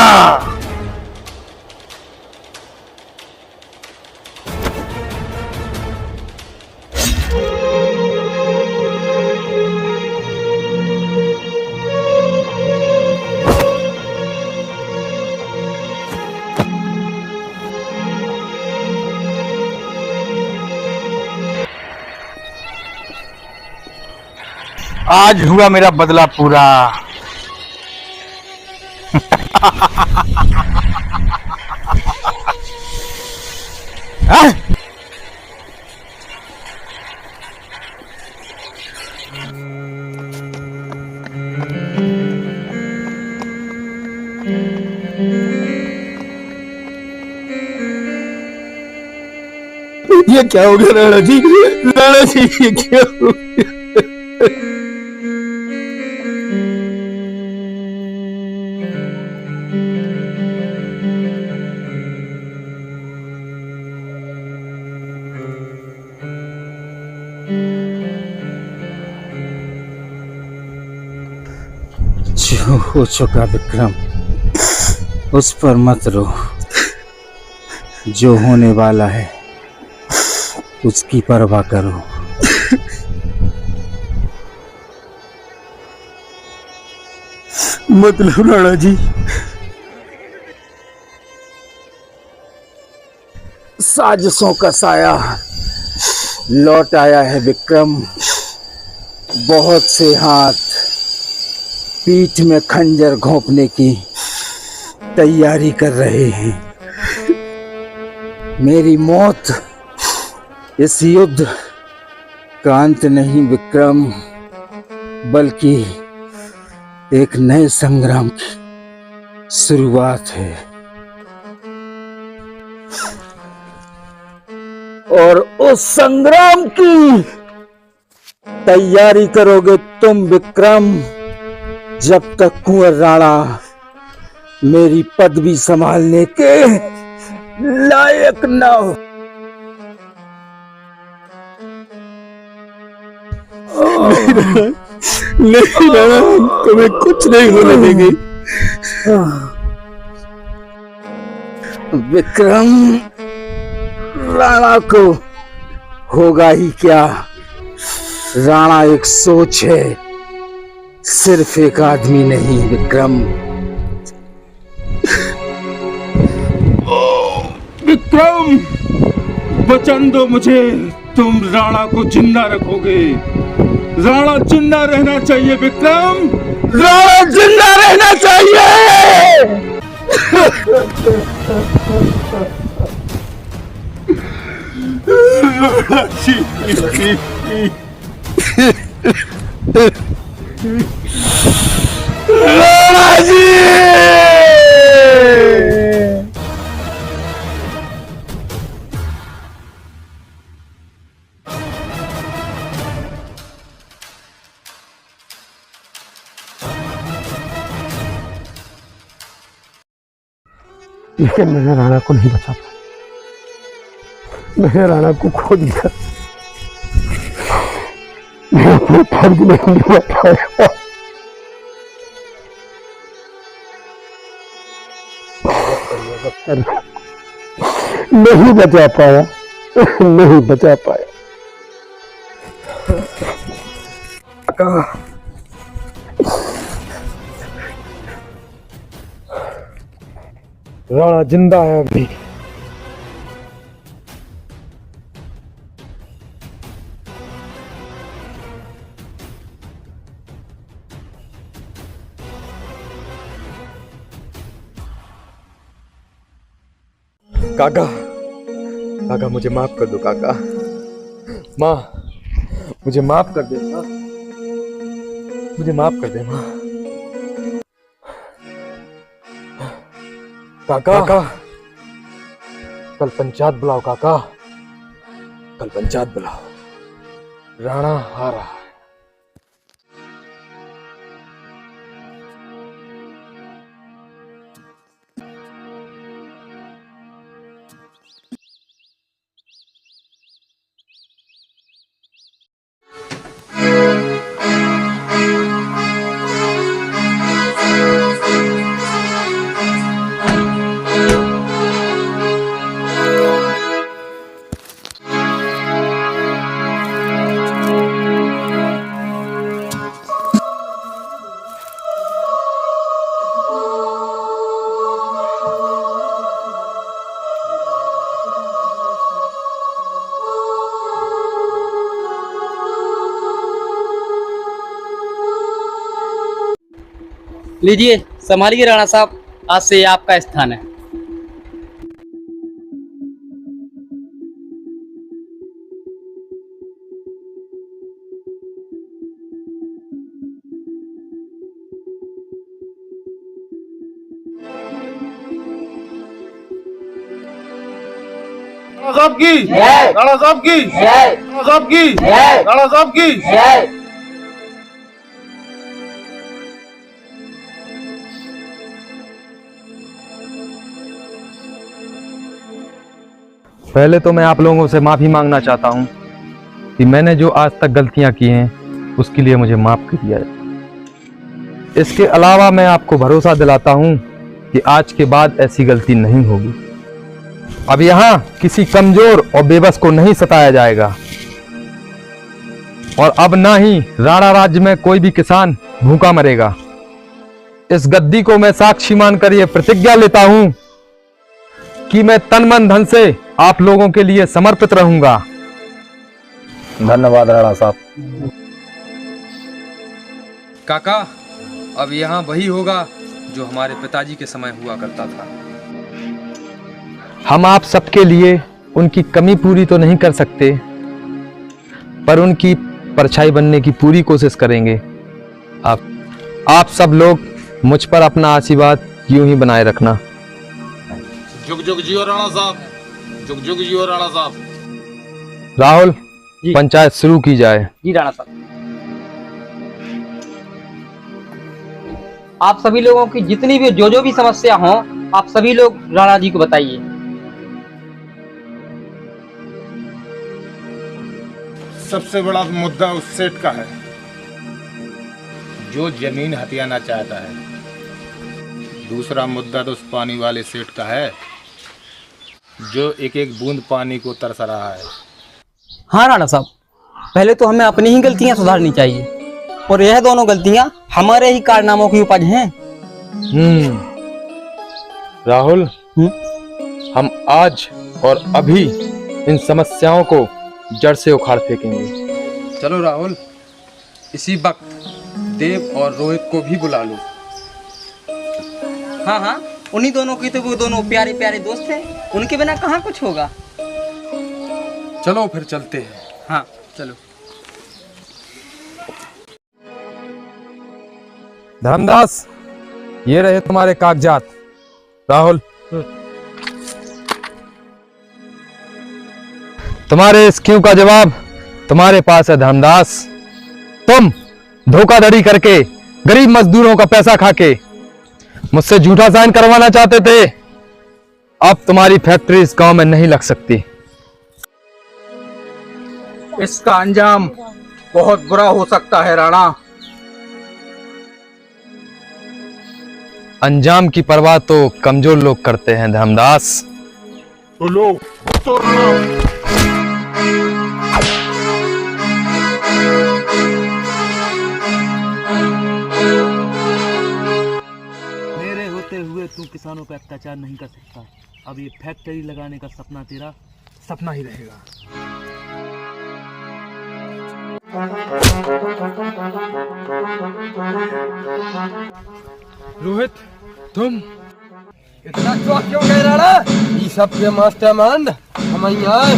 आज हुआ मेरा बदला पूरा। हाँ? ये क्या हो गया राणा जी? राणा जी ये क्या हो गया?
जो हो चुका विक्रम, उस पर मत रो। जो होने वाला है उसकी परवाह करो।
मतलब राणा जी,
साजिशों का साया लौट आया है विक्रम। बहुत से हाथ पीठ में खंजर घोंपने की तैयारी कर रहे हैं। मेरी मौत इस युद्ध का अंत नहीं विक्रम, बल्कि एक नए संग्राम की शुरुआत है। और उस संग्राम की तैयारी करोगे तुम विक्रम, जब तक कुंवर राणा मेरी पदवी संभालने के लायक न हो।
नहीं राणा, तुम्हें कुछ नहीं होने देंगे।
विक्रम, राणा को होगा ही क्या? राणा एक सोच है, सिर्फ एक आदमी नहीं विक्रम।
विक्रम, वचन दो मुझे, तुम राणा को जिंदा रखोगे। राणा जिंदा रहना चाहिए विक्रम,
राणा जिंदा रहना चाहिए। राणा जी,
लेकिन मैंने राणा को नहीं बचा पाया। मैंने राणा को खो दिया। मैं अपना फर्ज नहीं निभा पाया। नहीं बचा पाया, नहीं बचा पाया।
राणा जिंदा है अभी। काका, काका मुझे माफ कर दो काका। माँ, मुझे माफ कर दे माँ, मुझे माफ कर दे माँ। काका, कल पंचायत बुलाओ काका, कल पंचायत बुलाओ। राणा हारा है।
लीजिए, संभालिए राणा साहब, आज से ये आपका स्थान है।
राणा साहब की जय, राणा साहब की जय, राणा साहब की जय, राणा साहब की जय।
पहले तो मैं आप लोगों से माफी मांगना चाहता हूं कि मैंने जो आज तक गलतियां की हैं उसके लिए मुझे माफ कर दिया है। इसके अलावा मैं आपको भरोसा दिलाता हूं कि आज के बाद ऐसी गलती नहीं होगी। अब यहाँ किसी कमजोर और बेबस को नहीं सताया जाएगा और अब ना ही राणा राज्य में कोई भी किसान भूखा मरेगा। इस गद्दी को मैं साक्षी मानकर यह प्रतिज्ञा लेता हूं कि मैं तन मन धन से आप लोगों के लिए समर्पित रहूंगा।
धन्यवाद राणा साहब।
काका, अब यहाँ वही होगा जो हमारे पिताजी के समय हुआ करता था।
हम आप सबके लिए उनकी कमी पूरी तो नहीं कर सकते, पर उनकी परछाई बनने की पूरी कोशिश करेंगे। आप सब लोग मुझ पर अपना आशीर्वाद यूं ही बनाए रखना।
जुग जुग जियो राणा साहब, जुग जुग जियो राणा साहब।
राहुल, पंचायत शुरू की जाए।
जी राणा साहब। आप सभी लोगों की जितनी भी जो भी समस्या हो, आप सभी लोग राणा जी को बताइए।
सबसे बड़ा मुद्दा उस सेठ का है जो जमीन हथियाना चाहता है। दूसरा मुद्दा तो उस पानी वाले सेठ का है जो एक एक बूंद पानी को तरस रहा है।
हाँ राणा साहब, पहले तो हमें अपनी ही गलतियां सुधारनी चाहिए और यह दोनों गलतियां हमारे ही कारनामों की उपज हैं।
राहुल, हम आज और अभी इन समस्याओं को जड़ से उखाड़ फेंकेंगे।
चलो राहुल, इसी वक्त देव और रोहित को भी बुला लो।
हाँ हाँ, उन्हीं दोनों की तो वो दोनों प्यारे प्यारे दोस्त हैं, उनके बिना कहाँ कुछ होगा।
चलो फिर चलते हैं।
हाँ चलो।
धर्मदास, ये रहे तुम्हारे कागजात। राहुल, तुम्हारे इस क्यों का जवाब तुम्हारे पास है। धर्मदास, तुम धोखाधड़ी करके गरीब मजदूरों का पैसा खाके मुझसे झूठा साइन करवाना चाहते थे। अब तुम्हारी फैक्ट्री इस गांव में नहीं लग सकती।
इसका अंजाम बहुत बुरा हो सकता है राणा।
अंजाम की परवाह तो कमजोर लोग करते हैं धर्मदास।
लो
मरते हुए तू किसानों पर अत्याचार नहीं कर सकता। अब ये फैक्ट्री लगाने का सपना तेरा सपना ही रहेगा।
रोहित, तुम इतना चौक क्यों कह रहा? ये सब के मास्टरमाइंड हम ही आए।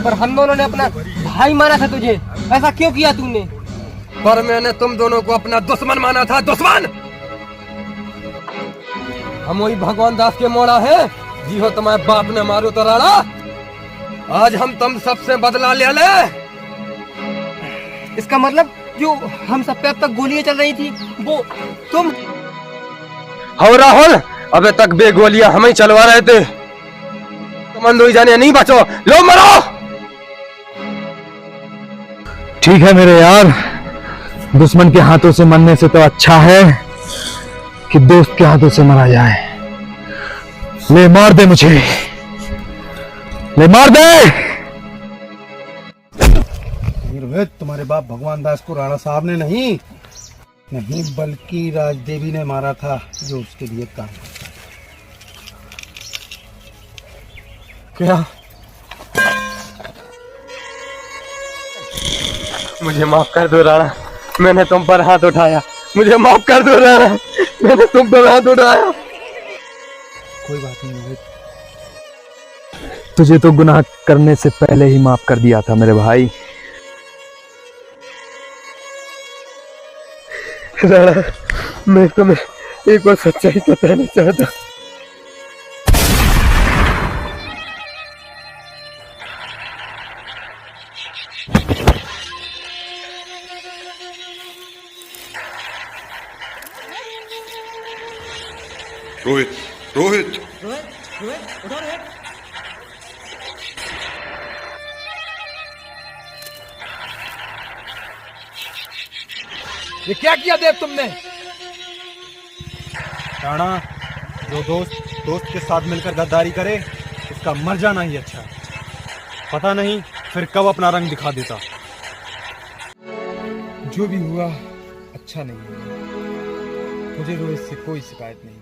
पर हम दोनों ने अपना भाई माना था तुझे, ऐसा क्यों किया तूने?
पर मैंने तुम दोनों को अपना दुश्मन माना था, दुश्मन। हम वही भगवान दास के मोड़ा है जी हो तुम्हारे बाप ने मारो तो राणा। आज हम तुम सबसे बदला ले ले।
इसका मतलब जो हम सब पे अब तक गोलियां चल रही थी वो तुम?
हो राहुल, अबे तक बे गोलियां हम ही चलवा रहे थे। तुम अंदोई जाने नहीं बचो, लो मरो।
ठीक है मेरे यार, दुश्मन के हाथों से मरने से तो अच्छा है कि दोस्त के हाथों से मरा जाए। ले मार दे मुझे, ले मार दे।
रोहित, तुम्हारे बाप भगवान दास को राणा साहब ने नहीं बल्कि राजदेवी ने मारा था, जो उसके लिए काम करता है।
क्या? मुझे माफ कर दो राणा, मैंने तुम पर हाथ उठाया। मुझे माफ कर दो राणा, मैंने तुम पर हाथ उठाया।
कोई बात नहीं रोहित,
तुझे तो गुनाह करने से पहले ही माफ कर दिया था मेरे भाई।
राणा, मैं तुम्हें एक बार सच्चाई बताना चाहता।
रोहित, रोहित,
उठो रोहित।
ये क्या किया देव तुमने?
राणा, जो दोस्त के साथ मिलकर गद्दारी करे उसका मर जाना ही अच्छा है। पता नहीं फिर कब अपना रंग दिखा देता।
जो भी हुआ अच्छा नहीं हुआ। मुझे रोहित से कोई शिकायत नहीं।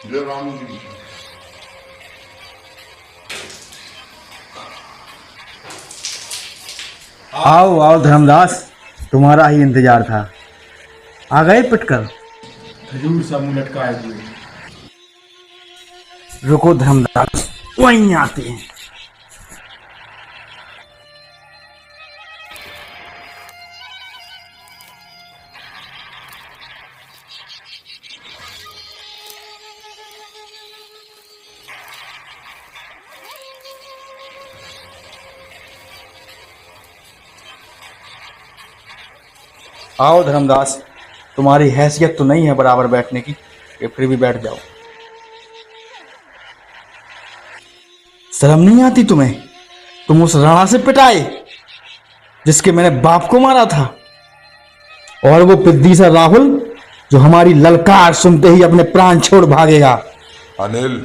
जय राम जी।
आओ आओ धर्मदास, तुम्हारा ही इंतजार था। आ गए पिटकर?
खजूर सा मुंह लटकाए हुए।
रुको धर्मदास, वहीं आते हैं। आओ धर्मदास, तुम्हारी हैसियत तो नहीं है बराबर बैठने की, ये फिर भी बैठ जाओ। शर्म नहीं आती तुम्हें? तुम उस राणा से पिटाए जिसके मैंने बाप को मारा था, और वो पिद्दी सा राहुल जो हमारी ललकार सुनते ही अपने प्राण छोड़ भागेगा।
अनिल,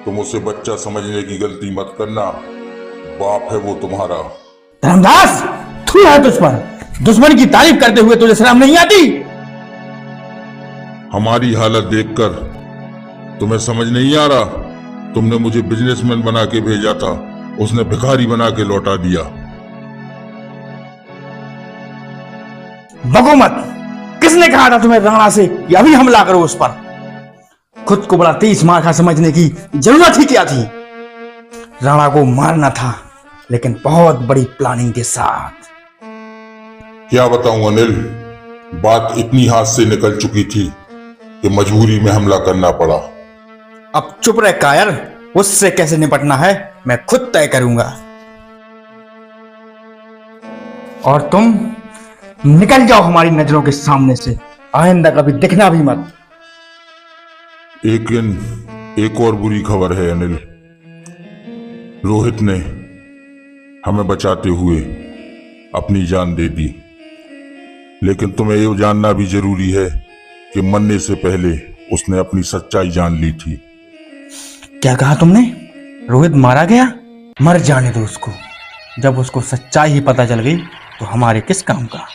तुम उसे बच्चा समझने की गलती मत करना। बाप है वो तुम्हारा।
धर्मदास, थू है तुझ पर। दुश्मन की तारीफ करते हुए तुझे शर्म नहीं आती?
हमारी हालत देखकर तुम्हें समझ नहीं आ रहा? तुमने मुझे बिजनेसमैन बना के भेजा था, उसने भिखारी बना के लौटा दिया।
भगो मत। किसने कहा था तुम्हें राणा से कि अभी हमला करो उस पर? खुद को बड़ा तेज मार्का समझने की जरूरत ही क्या थी? राणा को मारना था, लेकिन बहुत बड़ी प्लानिंग के साथ।
क्या बताऊं अनिल, बात इतनी हाथ से निकल चुकी थी कि मजबूरी में हमला करना पड़ा।
अब चुप रह कायर, उससे कैसे निपटना है मैं खुद तय करूंगा। और तुम निकल जाओ हमारी नजरों के सामने से, आइंदा कभी दिखना भी मत।
लेकिन एक और बुरी खबर है अनिल। रोहित ने हमें बचाते हुए अपनी जान दे दी, लेकिन तुम्हें ये जानना भी जरूरी है कि मरने से पहले उसने अपनी सच्चाई जान ली थी।
क्या कहा तुमने? रोहित मारा गया? मर जाने दो उसको। जब उसको सच्चाई ही पता चल गई तो हमारे किस काम का।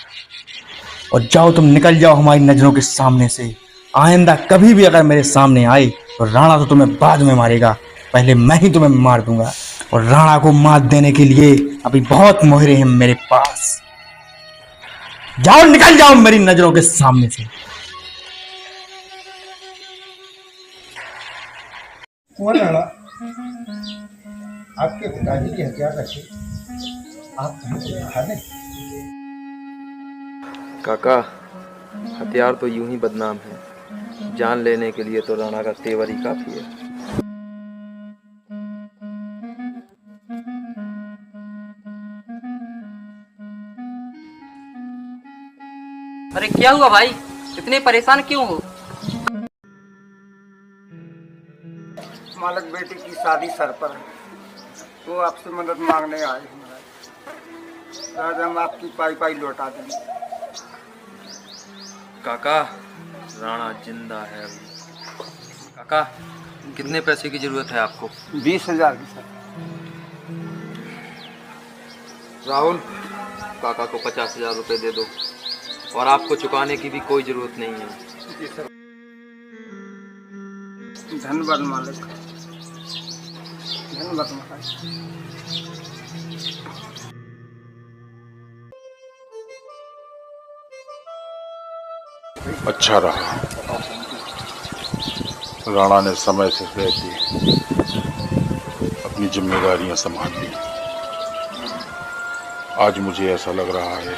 और जाओ तुम, निकल जाओ हमारी नजरों के सामने से। आइंदा कभी भी अगर मेरे सामने आए तो राणा तो तुम्हें बाद में मारेगा, पहले मैं ही तुम्हें मार दूंगा। और राणा को मात देने के लिए अभी बहुत मोहरे हैं मेरे पास। जाओ, निकल जाओ मेरी नजरों के सामने से।
कुंवर राणा, आपके पिताजी की हत्या करके आप हमें कुछ दिखा दें।
काका, हथियार तो यूं ही बदनाम है, जान लेने के लिए तो राणा का तेवर ही काफी है।
अरे क्या हुआ भाई, इतने परेशान क्यों हो?
मालक बेटे की शादी सर पर है, तो आपसे मदद मांगने आए हैं। आज हम आपकी पाई पाई लौटा देंगे।
काका, राणा जिंदा है अभी। काका, कितने पैसे की जरूरत है आपको?
20,000 की सर।
राहुल, काका को 50,000 रुपए दे दो, और आपको चुकाने की भी कोई जरूरत नहीं है।
जी सर। धन्यवाद मालिक, धन्यवाद महाराज।
अच्छा रहा, राणा ने समय से रहते अपनी जिम्मेदारियां संभाल ली। आज मुझे ऐसा लग रहा है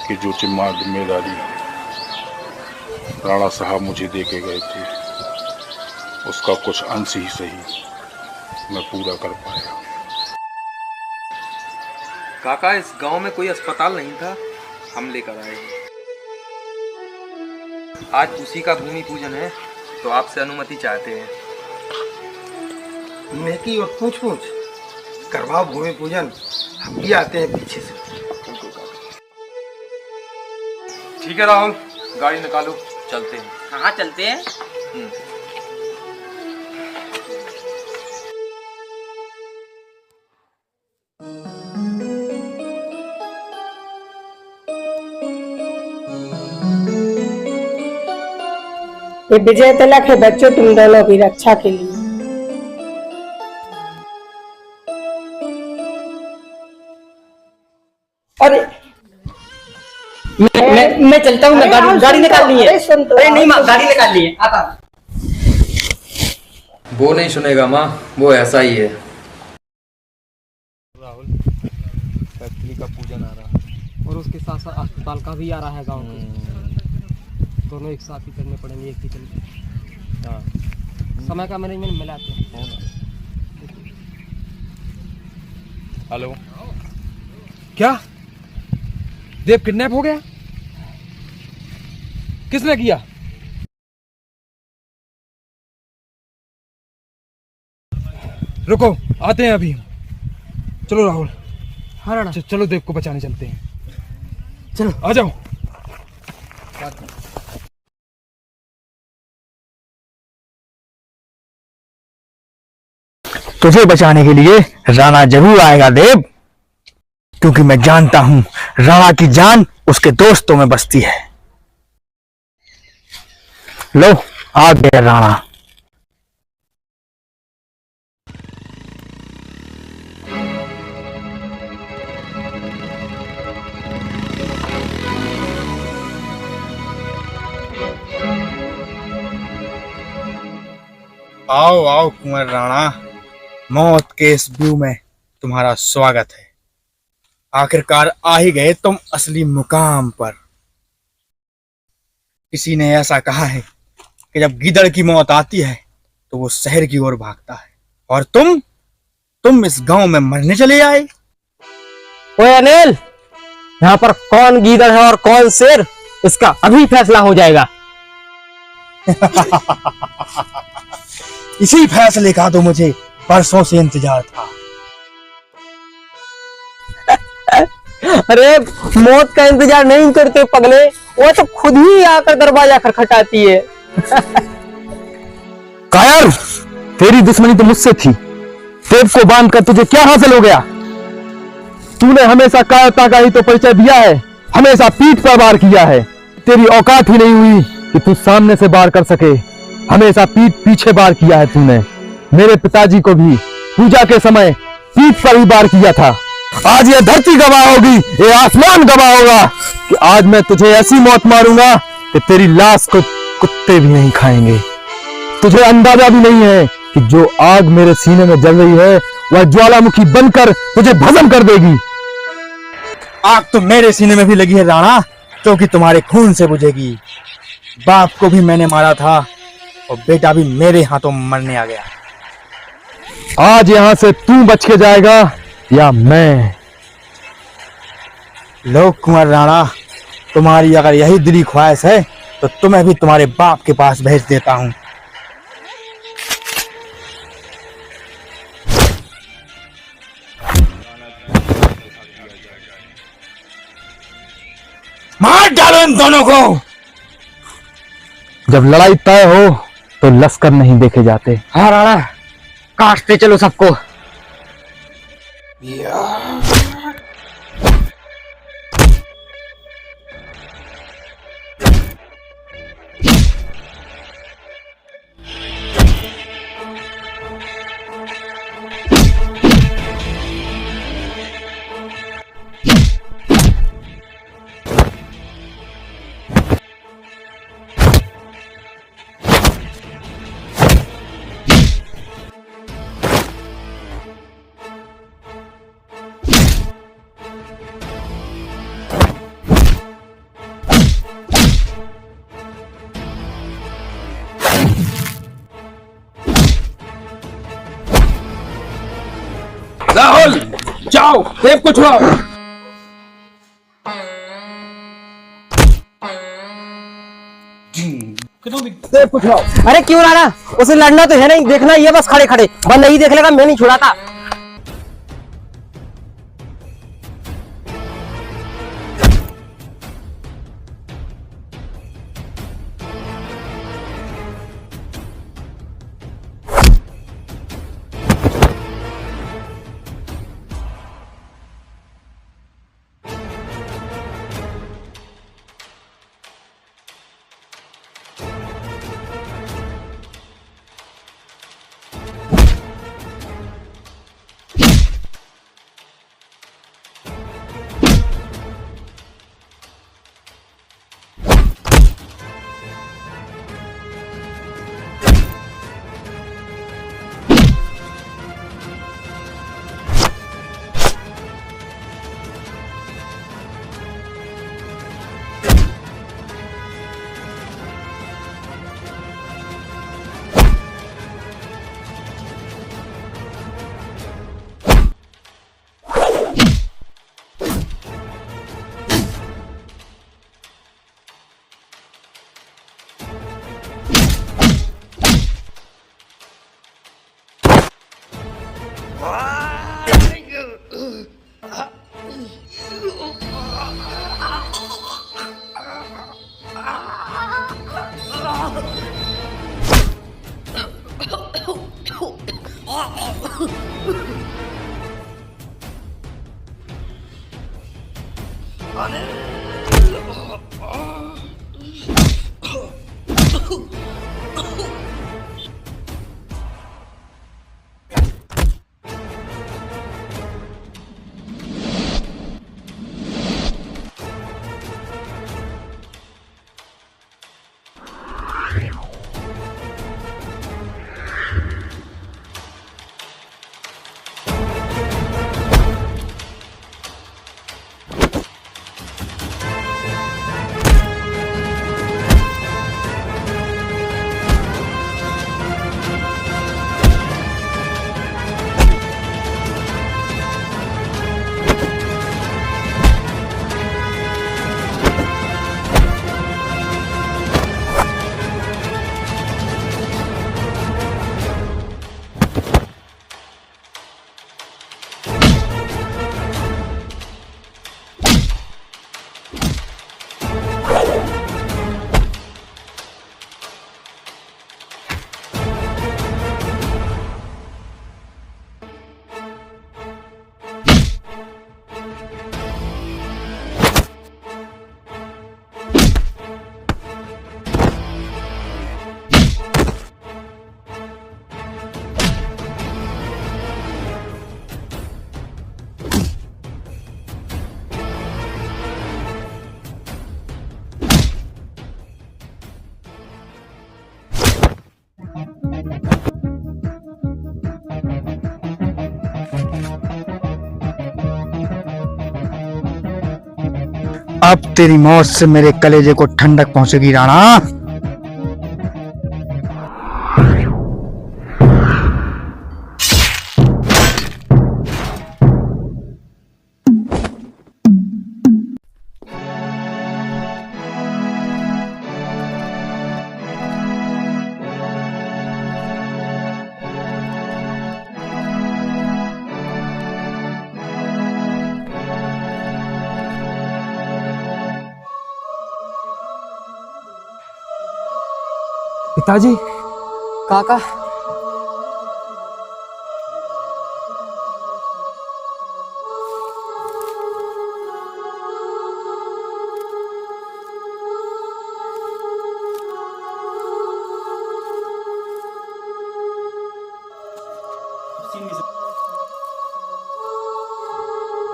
कि जो जिम्मेदारी राणा साहब मुझे दे के गए थे, उसका कुछ अंश ही सही मैं पूरा कर पाया।
काका, इस गांव में कोई अस्पताल नहीं था, हम लेकर आए हैं। आज उसी का भूमि पूजन है, तो आपसे अनुमति चाहते हैं।
नेकी और पूछ पूछ करवाओ भूमि पूजन, हम भी आते हैं पीछे से।
ठीक है राहुल, गाड़ी निकालो, चलते हैं।
कहाँ चलते हैं?
ये विजय तिलक है बच्चों तुम दोनों की रक्षा के लिए।
अरे मैं चलता हूँ, मैं गाड़ी निकाल ली है। अरे नहीं माँ, गाड़ी निकाल ली है, आता।
वो नहीं सुनेगा माँ, वो ऐसा ही है।
राहुल, फैक्ट्री का पूजन आ रहा है और उसके साथ साथ अस्पताल का भी आ रहा है गांव में। दोनों एक साथ ही करने पड़ेंगे, एक ही तरीके। हाँ, समय का मैनेजमेंट मिलाते हैं।
हेलो, क्या देव किडनैप हो गया? किसने किया? रुको, आते हैं अभी। चलो राहुल,
हाँ
चलो देव को बचाने चलते हैं।
चलो
आ जाओ।
तुझे बचाने के लिए राणा जरूर आएगा देव, क्योंकि मैं जानता हूं राणा की जान उसके दोस्तों में बसती है। लो, आ गया राणा। आओ आओ कुंवर राणा, मौत के इस व्यू में तुम्हारा स्वागत है। आखिरकार आ ही गए तुम असली मुकाम पर। किसी ने ऐसा कहा है कि जब गीदड़ की मौत आती है तो वो शहर की ओर भागता है, और तुम इस गांव में मरने चले आए।
ओए अनिल, यहाँ पर कौन गीदड़ है और कौन शेर, इसका अभी फैसला हो जाएगा।
इसी फैसले का तो मुझे परसों से इंतजार था।
अरे मौत का इंतजार नहीं करते पगले, वो तो खुद ही आकर दरवाजा खटखटाती है।
कायर, तेरी दुश्मनी तो मुझसे थी। देव को बांधकर तुझे क्या हासिल हो गया? तूने हमेशा कायरता का ही तो परिचय दिया है, हमेशा पीठ पर वार किया है। तेरी औकात ही नहीं हुई कि तू सामने से वार कर सके, हमेशा पीठ पीछे वार किया है तूने। मेरे पिताजी को भी पूजा के समय पीठ पर ही वार किया था। आज ये धरती गवाह होगी, ये आसमान गवाह होगा कि आज मैं तुझे ऐसी मौत मारूंगा कि तेरी लाश को कुत्ते भी नहीं खाएंगे। तुझे अंदाजा भी नहीं है कि जो आग मेरे सीने में जल रही है वह ज्वालामुखी बनकर तुझे भस्म कर देगी।
आग तो मेरे सीने में भी लगी है राणा, क्योंकि तुम्हारे खून से बुझेगी। बाप को भी मैंने मारा था और बेटा भी मेरे हाथों मरने आ गया।
आज यहां से तू बच के जाएगा या मैं।
लोक कुंवर राणा, तुम्हारी अगर यही दिली ख्वाहिश है तो तुम्हें भी तुम्हारे बाप के पास भेज देता हूं। मार डालो इन दोनों को।
जब लड़ाई तय हो तो लश्कर नहीं देखे जाते।
हाँ राणा, काटते चलो सबको।
राहुल, जाओ देव को छुड़ाओ।
देव को छुड़ाओ। अरे क्यों राणा, उसे लड़ना तो है नहीं, देखना ये बस खड़े खड़े। वह नहीं देख लेगा, मैं नहीं छुड़ाता।
अब तेरी मौत से मेरे कलेजे को ठंडक पहुंचेगी राणा।
पिताजी,
काका,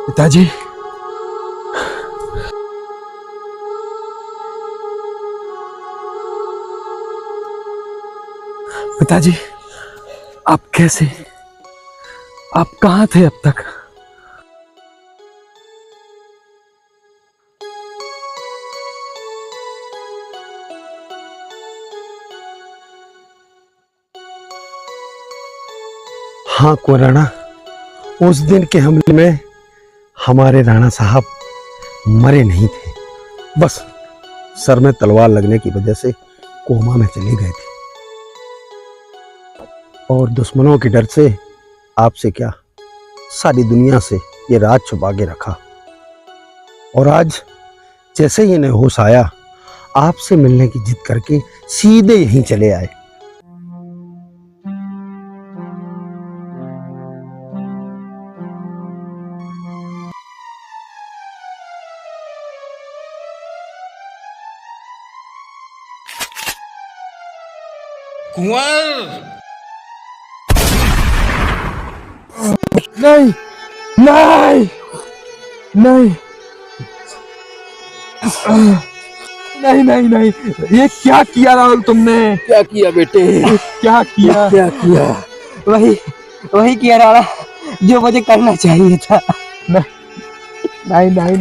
पिताजी, पिताजी, आप कैसे? आप कहाँ थे अब तक?
हाँ कोराना, उस दिन के हमले में हमारे राणा साहब मरे नहीं थे, बस सर में तलवार लगने की वजह से कोमा में चले गए थे। और दुश्मनों के डर से आपसे क्या, सारी दुनिया से ये राज छुपा के रखा। और आज जैसे ही इन्हें होश आया, आपसे मिलने की जिद करके सीधे यहीं चले आए।
कुंवर! नहीं, नहीं, नहीं, नहीं, नहीं, नहीं, ये क्या किया राहुल तुमने?
क्या किया बेटे?
क्या किया?
क्या किया? वही वही किया राणा जो मुझे करना चाहिए था।
नहीं, नहीं, नहीं,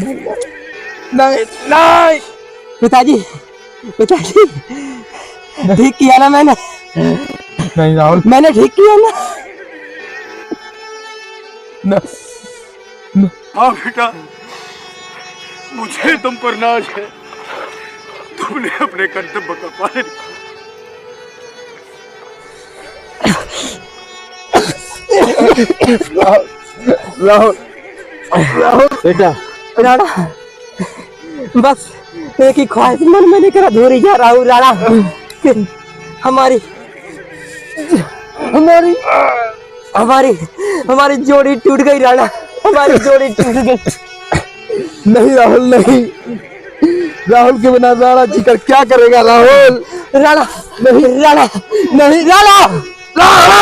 नहीं, नहीं,
पिताजी, पिताजी, ठीक किया ना मैंने?
नहीं राहुल,
मैंने ठीक किया ना?
हाँ बेटा, मुझे तुम पर नाज है। तुमने अपने कर्तव्य का पालन।
राहुल, राहुल
बेटा, राणा, बस एक ही ख्वाहिश मन में लेकर अधूरी जा राहुल। राणा, हमारी हमारी हमारी हमारी जोड़ी टूट गई राणा, हमारी जोड़ी टूट गई।
नहीं राहुल, नहीं, राहुल के बिना राणा जीकर क्या करेगा राहुल?
राणा नहीं, राणा नहीं, राणा, राणा!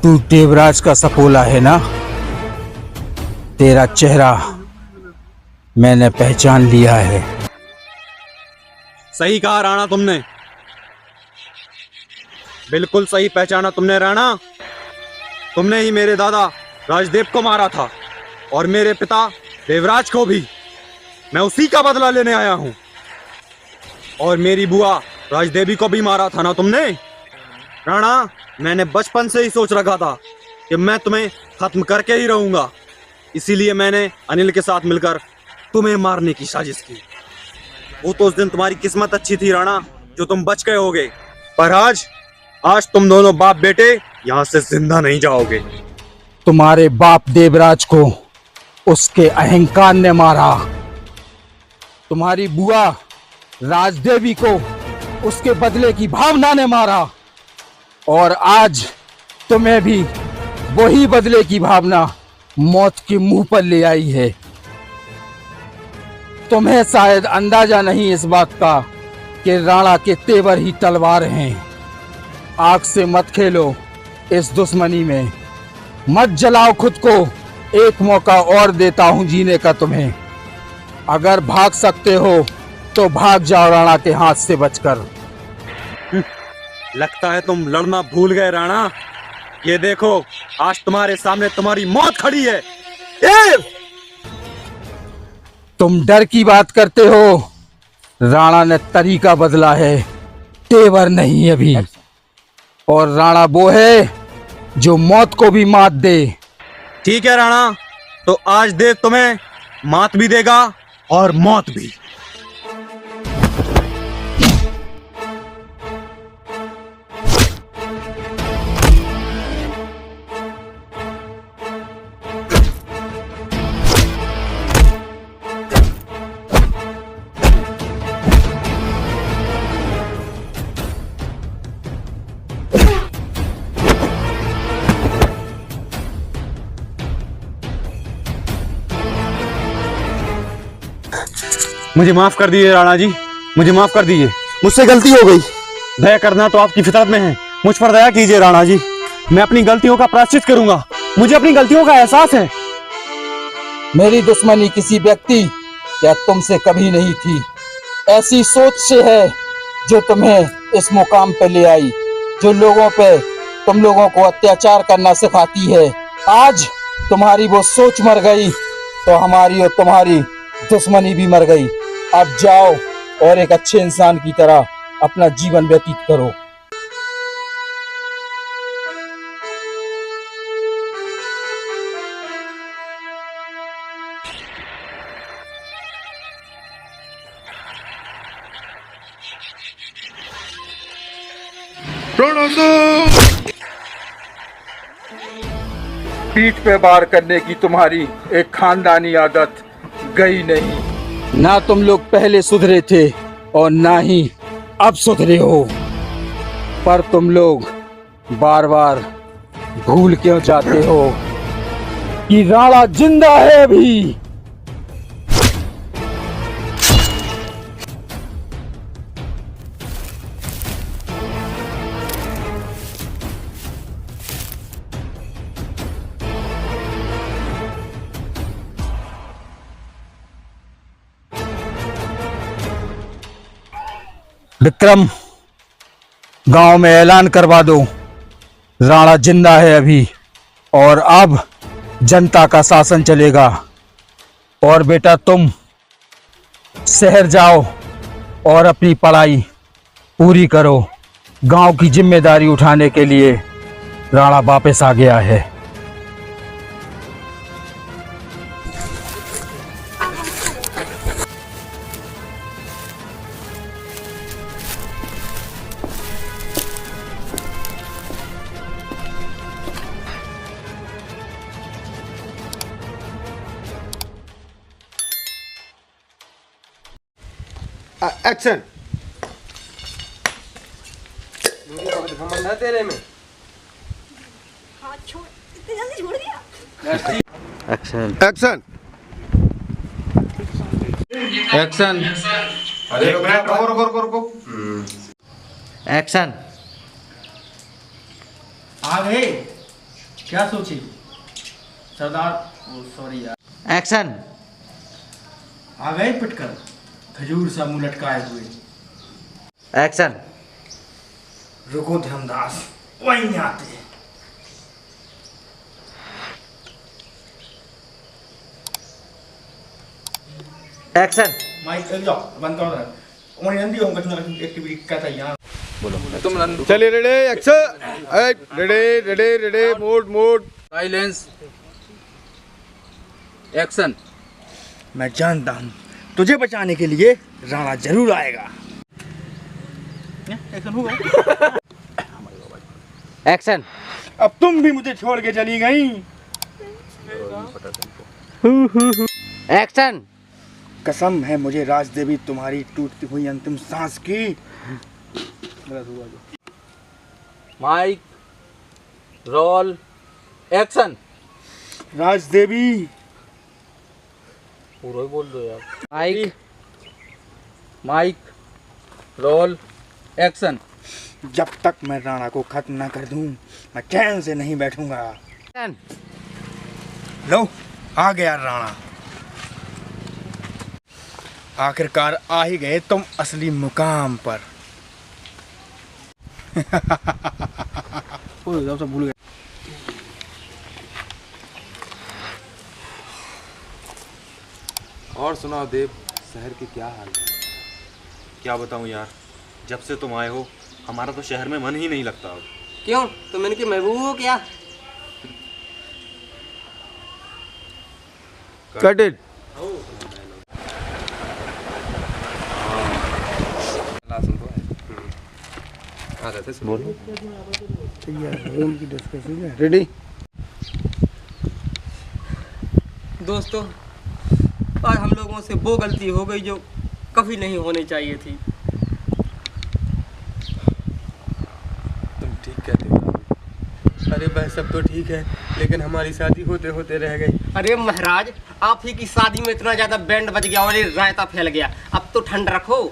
तू देवराज का सपोला है ना? तेरा चेहरा मैंने पहचान लिया है।
सही कहा राणा तुमने, बिल्कुल सही पहचाना तुमने राणा। तुमने ही मेरे दादा राजदेव को मारा था और मेरे पिता देवराज को भी। मैं उसी का बदला लेने आया हूं। और मेरी बुआ राजदेवी को भी मारा था ना तुमने राणा। मैंने बचपन से ही सोच रखा था कि मैं तुम्हें खत्म करके ही रहूंगा, इसीलिए मैंने अनिल के साथ मिलकर तुम्हें मारने की साजिश की। वो तो उस दिन तुम्हारी किस्मत अच्छी थी राणा, जो तुम बच गए होगे, पर आज तुम दोनों बाप बेटे यहाँ से जिंदा नहीं जाओगे।
तुम्हारे बाप देवराज को उसके अहंकार ने मारा, तुम्हारी बुआ राजदेवी को उसके बदले की भावना ने मारा, और आज तुम्हें भी वही बदले की भावना मौत के मुंह पर ले आई है। तुम्हें शायद अंदाजा नहीं इस बात का कि राणा के तेवर ही तलवार हैं। आग से मत खेलो इस दुश्मनी में, मत जलाओ खुद को। एक मौका और देता हूं जीने का तुम्हें। अगर भाग सकते हो तो भाग जाओ राणा के हाथ से बचकर।
लगता है तुम लड़ना भूल गए राणा। ये देखो, आज तुम्हारे सामने तुम्हारी मौत खड़ी है।
तुम डर की बात करते हो, राणा ने तरीका बदला है, तेवर नहीं अभी। और राणा वो है जो मौत को भी मात दे।
ठीक है राणा, तो आज देव तुम्हें मात भी देगा और मौत भी। मुझे माफ कर दीजिए राणा जी, मुझे माफ कर दीजिए, मुझसे गलती हो गई। दया करना तो आपकी फितरत में है, मुझ पर दया कीजिए राणा जी। मैं अपनी गलतियों का प्रायश्चित करूंगा, मुझे अपनी गलतियों का एहसास है।
मेरी दुश्मनी किसी व्यक्ति या तुमसे कभी नहीं थी, ऐसी सोच से है जो तुम्हें इस मुकाम पे ले आई, जो लोगों पे तुम लोगों को अत्याचार करना सिखाती है। आज तुम्हारी वो सोच मर गई तो हमारी और तुम्हारी दुश्मनी भी मर गई। अब जाओ और एक अच्छे इंसान की तरह अपना जीवन व्यतीत करो। पीठ पे वार करने की तुम्हारी एक खानदानी आदत गई नहीं। ना तुम लोग पहले सुधरे थे और ना ही अब सुधरे हो, पर तुम लोग बार बार भूल क्यों जाते हो कि राणा जिंदा है अभी। विक्रम, गांव में ऐलान करवा दो, राणा जिंदा है अभी और अब जनता का शासन चलेगा। और बेटा तुम शहर जाओ और अपनी पढ़ाई पूरी करो। गांव की जिम्मेदारी उठाने के लिए राणा वापस आ गया है।
एक्शन।
तेरे में
हाथ छोड़, इतनी जल्दी छोड़ दिया।
Action
action.
एक्शन।
अरे रुको।
एक्शन।
आ गए, क्या सोची सरदार? सॉरी यार।
एक्शन।
आ गए पिटकर खजूर सा मुंह लटकाए हुए।
एक्शन।
रुको धर्मदास, वहीं आते हैं।
एक्शन।
माइक चल जाओ, बंद करो ना। उन्हें नंदी होगा तुम्हारा एक्टिविटी कहता है यहाँ।
तुम नंदू।
चलिए ready action. Ready mode.
Silence. Action.
मैं जानता हूँ तुझे बचाने के लिए राणा जरूर आएगा। एक्शन होगा।
एक्शन।
अब तुम भी मुझे छोड़ के चली गई।
एक्शन।
कसम है मुझे राजदेवी तुम्हारी टूटती हुई अंतिम सांस की।
Mic roll action.
राजदेवी,
पूरा ही बोल दो यार।
Mike mike roll action. जब तक मैं राणा को खत्म ना कर दूं मैं चैन से नहीं बैठूंगा। लो आ गया राणा। आखिरकार आ ही गए तुम असली मुकाम पर। सब भूल गए।
और सुनाओ देव, शहर के क्या हाल है?
क्या बताऊं यार, जब से तुम आए हो हमारा तो शहर में मन ही नहीं लगता अब।
क्यों, तुम इनके महबूब हो क्या?
Cut it.
बोलो।
रेडी?
दोस्तों, आज हम लोगों से वो गलती हो गई जो कभी नहीं होनी चाहिए थी।
तुम ठीक कहते हो। अरे भाई सब तो ठीक है, लेकिन हमारी शादी होते होते रह गई।
अरे महाराज, आप ही की शादी में इतना ज्यादा बैंड बज गया और ये रायता फैल गया। अब तो ठंड रखो।